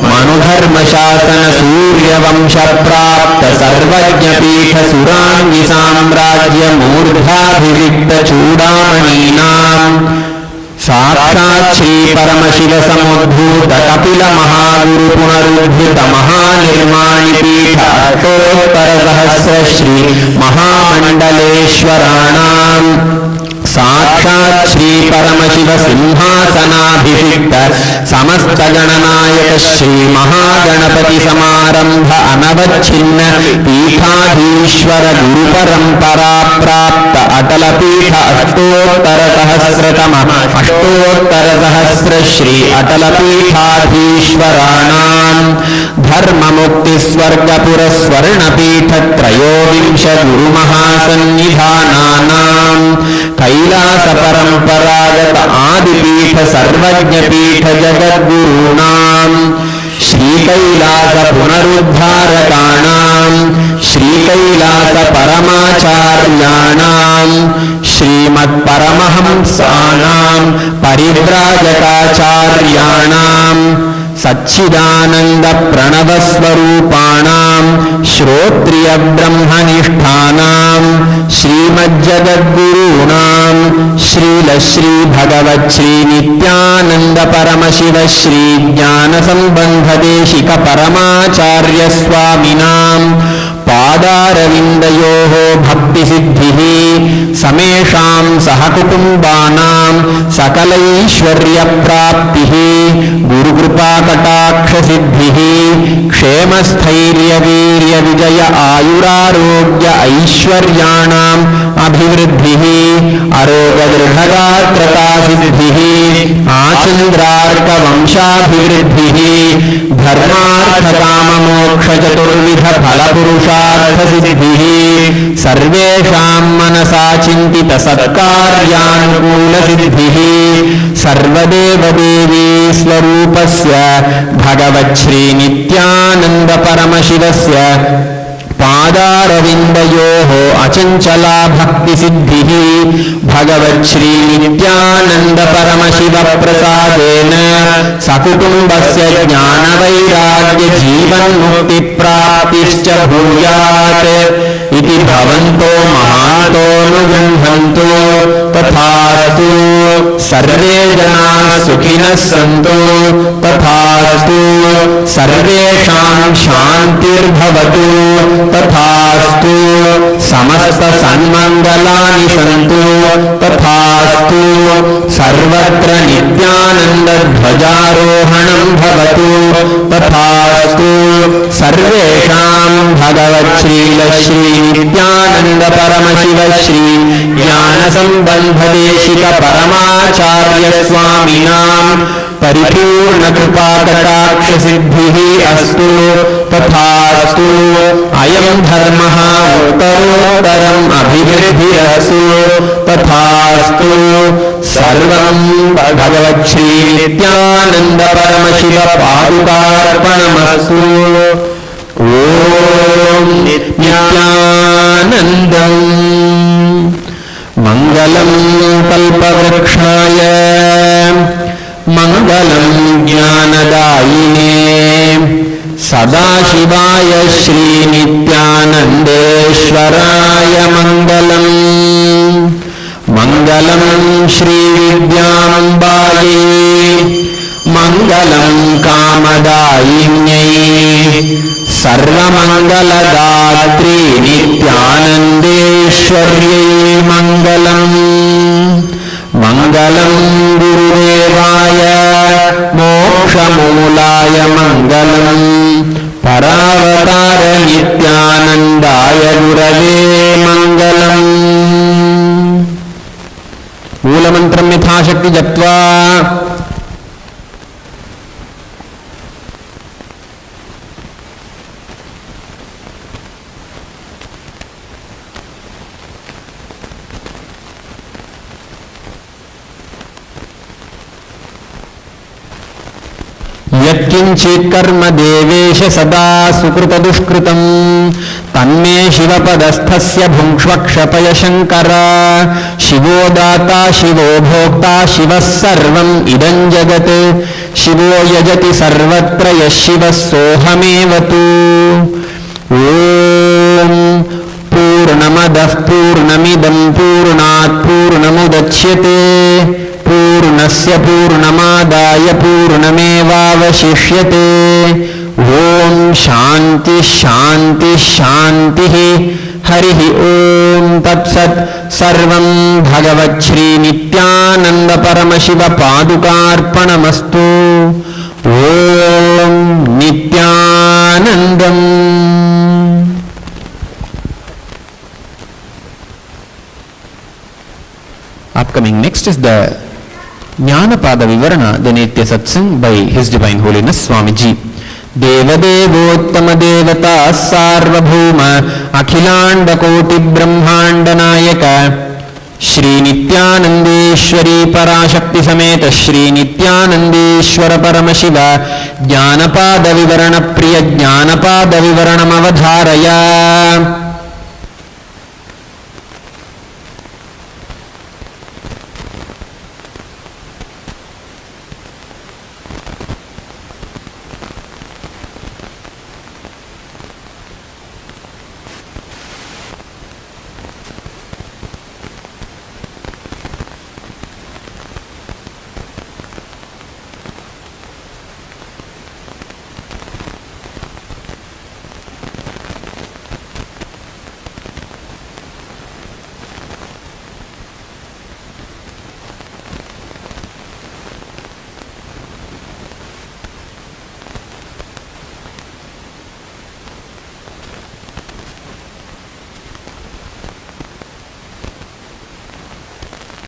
मनुधर्म शासन सूर्यवंश प्राप्त सर्वज्ञ पीठ सुरांगी साम्राज्य मूर्धाभिविक्त चूडामणीनाम् साक्षात् श्री परमशिव समुद्भूत कपिल महागुरु पुनरुद्धृत महानिर्माणि पीठ अष्टोत्तर सहस्र श्री महामंडलेश्वराणाम् साक्षात् श्री परमशिव सिंहासनाभिषिक्त समस्त गणनायक श्री महागणपति समारंभ अनवच्छिन्न पीठाधीश्वर गुरु परंपरा प्राप्त अटल पीठ अष्टोत्तर सहस्रतम अष्टोत्तर सहस्र श्री अटल पीठाधीश्वराणाम् धर्म मुक्ति स्वर्गपुर स्वर्ण पीठ त्रयोविंश गुरु महासन्निधानानाम् कैलास परंपरागत आदिपीठ सर्वज्ञ पीठ जगद्गुरूणाम् श्री कैलास पुनरुद्धारकाणाम् श्री कैलास परमाचार्याणाम् श्रीमत्परमहंसानाम् परिव्राजकाचार्याणाम् सच्चिदानंद प्रणव स्वरूपाणाम् श्रोत्रिय ब्रह्मनिष्ठानाम् श्रीमज्जगद्गुरूणाम् श्रील श्री भगवत् श्री नित्यानंद परमशिव श्री ज्ञान संबंध देशिक परमाचार्य स्वामिनाम् पादारविन्दयोः भक्ति सिद्धिः समेषां सहकुटुम्बानां सकलैश्वर्य प्राप्तिः गुरुकृपा कटाक्ष सिद्धिः क्षेमस्थैर्य वीर्य विजय आयुरारोग्य ऐश्वर्याणाम् अभिवृद्धिः अरोग दृढगात्रता सिद्धिः आचन्द्रार्क वंशाभिवृद्धिः धर्मार्थ काम मोक्ष चतुर्विध फलपुरुषार्थ सिद्धिः सर्वेषां मनसा चिन्तित सत्कार्यानुकूल सिद्धिः सर्वदेव देवी स्वरूपस्य भगवत् श्री नित्यानंद परमशिवस्य पादारविन्दयोः अचञ्चला भक्ति सिद्धिः भगवत् श्री नित्यानंद परमशिव प्रसादेन सकुटुम्बस्य ज्ञान वैराग्य जीवन मुक्ति प्राप्तिश्च भूयात् इति भवन्तो महान्तोऽनुगृह्णन्तु तथास्तु सर्वे जनाः सुखिनः सन्तु तथास्तु सर्वेषां शान्तिर्भवतु तथास्तु समस्त सन्मङ्गलानि सन्तु तथास्तु सर्वत्र नित्यानन्द ध्वजारोहणं भवतु तथास्तु सर्वेषां भगवत् श्रील श्री नित्यानंद परमशिव श्री ज्ञान संबंध देशिक परमाचार्य स्वामिनां परिपूर्ण कृपा कटाक्ष सिद्धिः अस्तु तथास्तु अयं धर्मः उत्तरोत्तरम् अभिवृद्धिरस्तु तथास्तु सर्वं भगवच्छ्री नित्यानंद परमशिव पादुकार्पणमस्तु। ओम नित्यानंदम् मंगलं कल्पवृक्षाय मंगलं ज्ञानदायिने सदाशिवाय श्रीनित्यानन्देश्वराय मंगलम्। मंगलं श्रीविद्याम्बायै मंगलं कामदायिन्यै सर्वमंगलदात्री नित्यानन्देश्वर्यै मंगलम्। मंगलं गुरुदेवाय मोक्षमूलाय मंगलम्। परावतार नित्यानन्दाय गुरवे मंगलम्। मूलमन्त्रं यथाशक्ति जप्त्वा यत्किञ्चित् कर्म देवेश सदा सुकृत दुष्कृतं तन्मे शिवपदस्थस्य भुङ्क्ष्वक्षपय शङ्कर। शिवो दाता शिवो भोक्ता शिवः सर्वम् इदं जगत्। शिवो यजति सर्वत्र यः शिवः सोऽहमेव तु। ॐ पूर्णमदः पूर्णमिदं पूर्णात् पूर्णमुदच्यते पूर्णस्य पूर्णमादाय पूर्णमेवावशिष्यते। ओम शांति शांति शांति। हरिः ओम तत्सत्। सर्वं भगवच्छ्री नित्यानंद परमशिव पादुकार्पणमस्तु। ओम नित्यानंदम्। Upcoming next is the Jnanapada Vivarana, the Nitya Satsang by His Divine Holiness Swamiji. Devadevottama devata sarvabhuma akhilanda koti brahmanda nayaka Shri Nityanandeshwari Parashakti Sameta Shri Nityanandeshwara Paramashiva Jnanapada Vivarana Priya Jnanapada Vivaranam Avadharaya.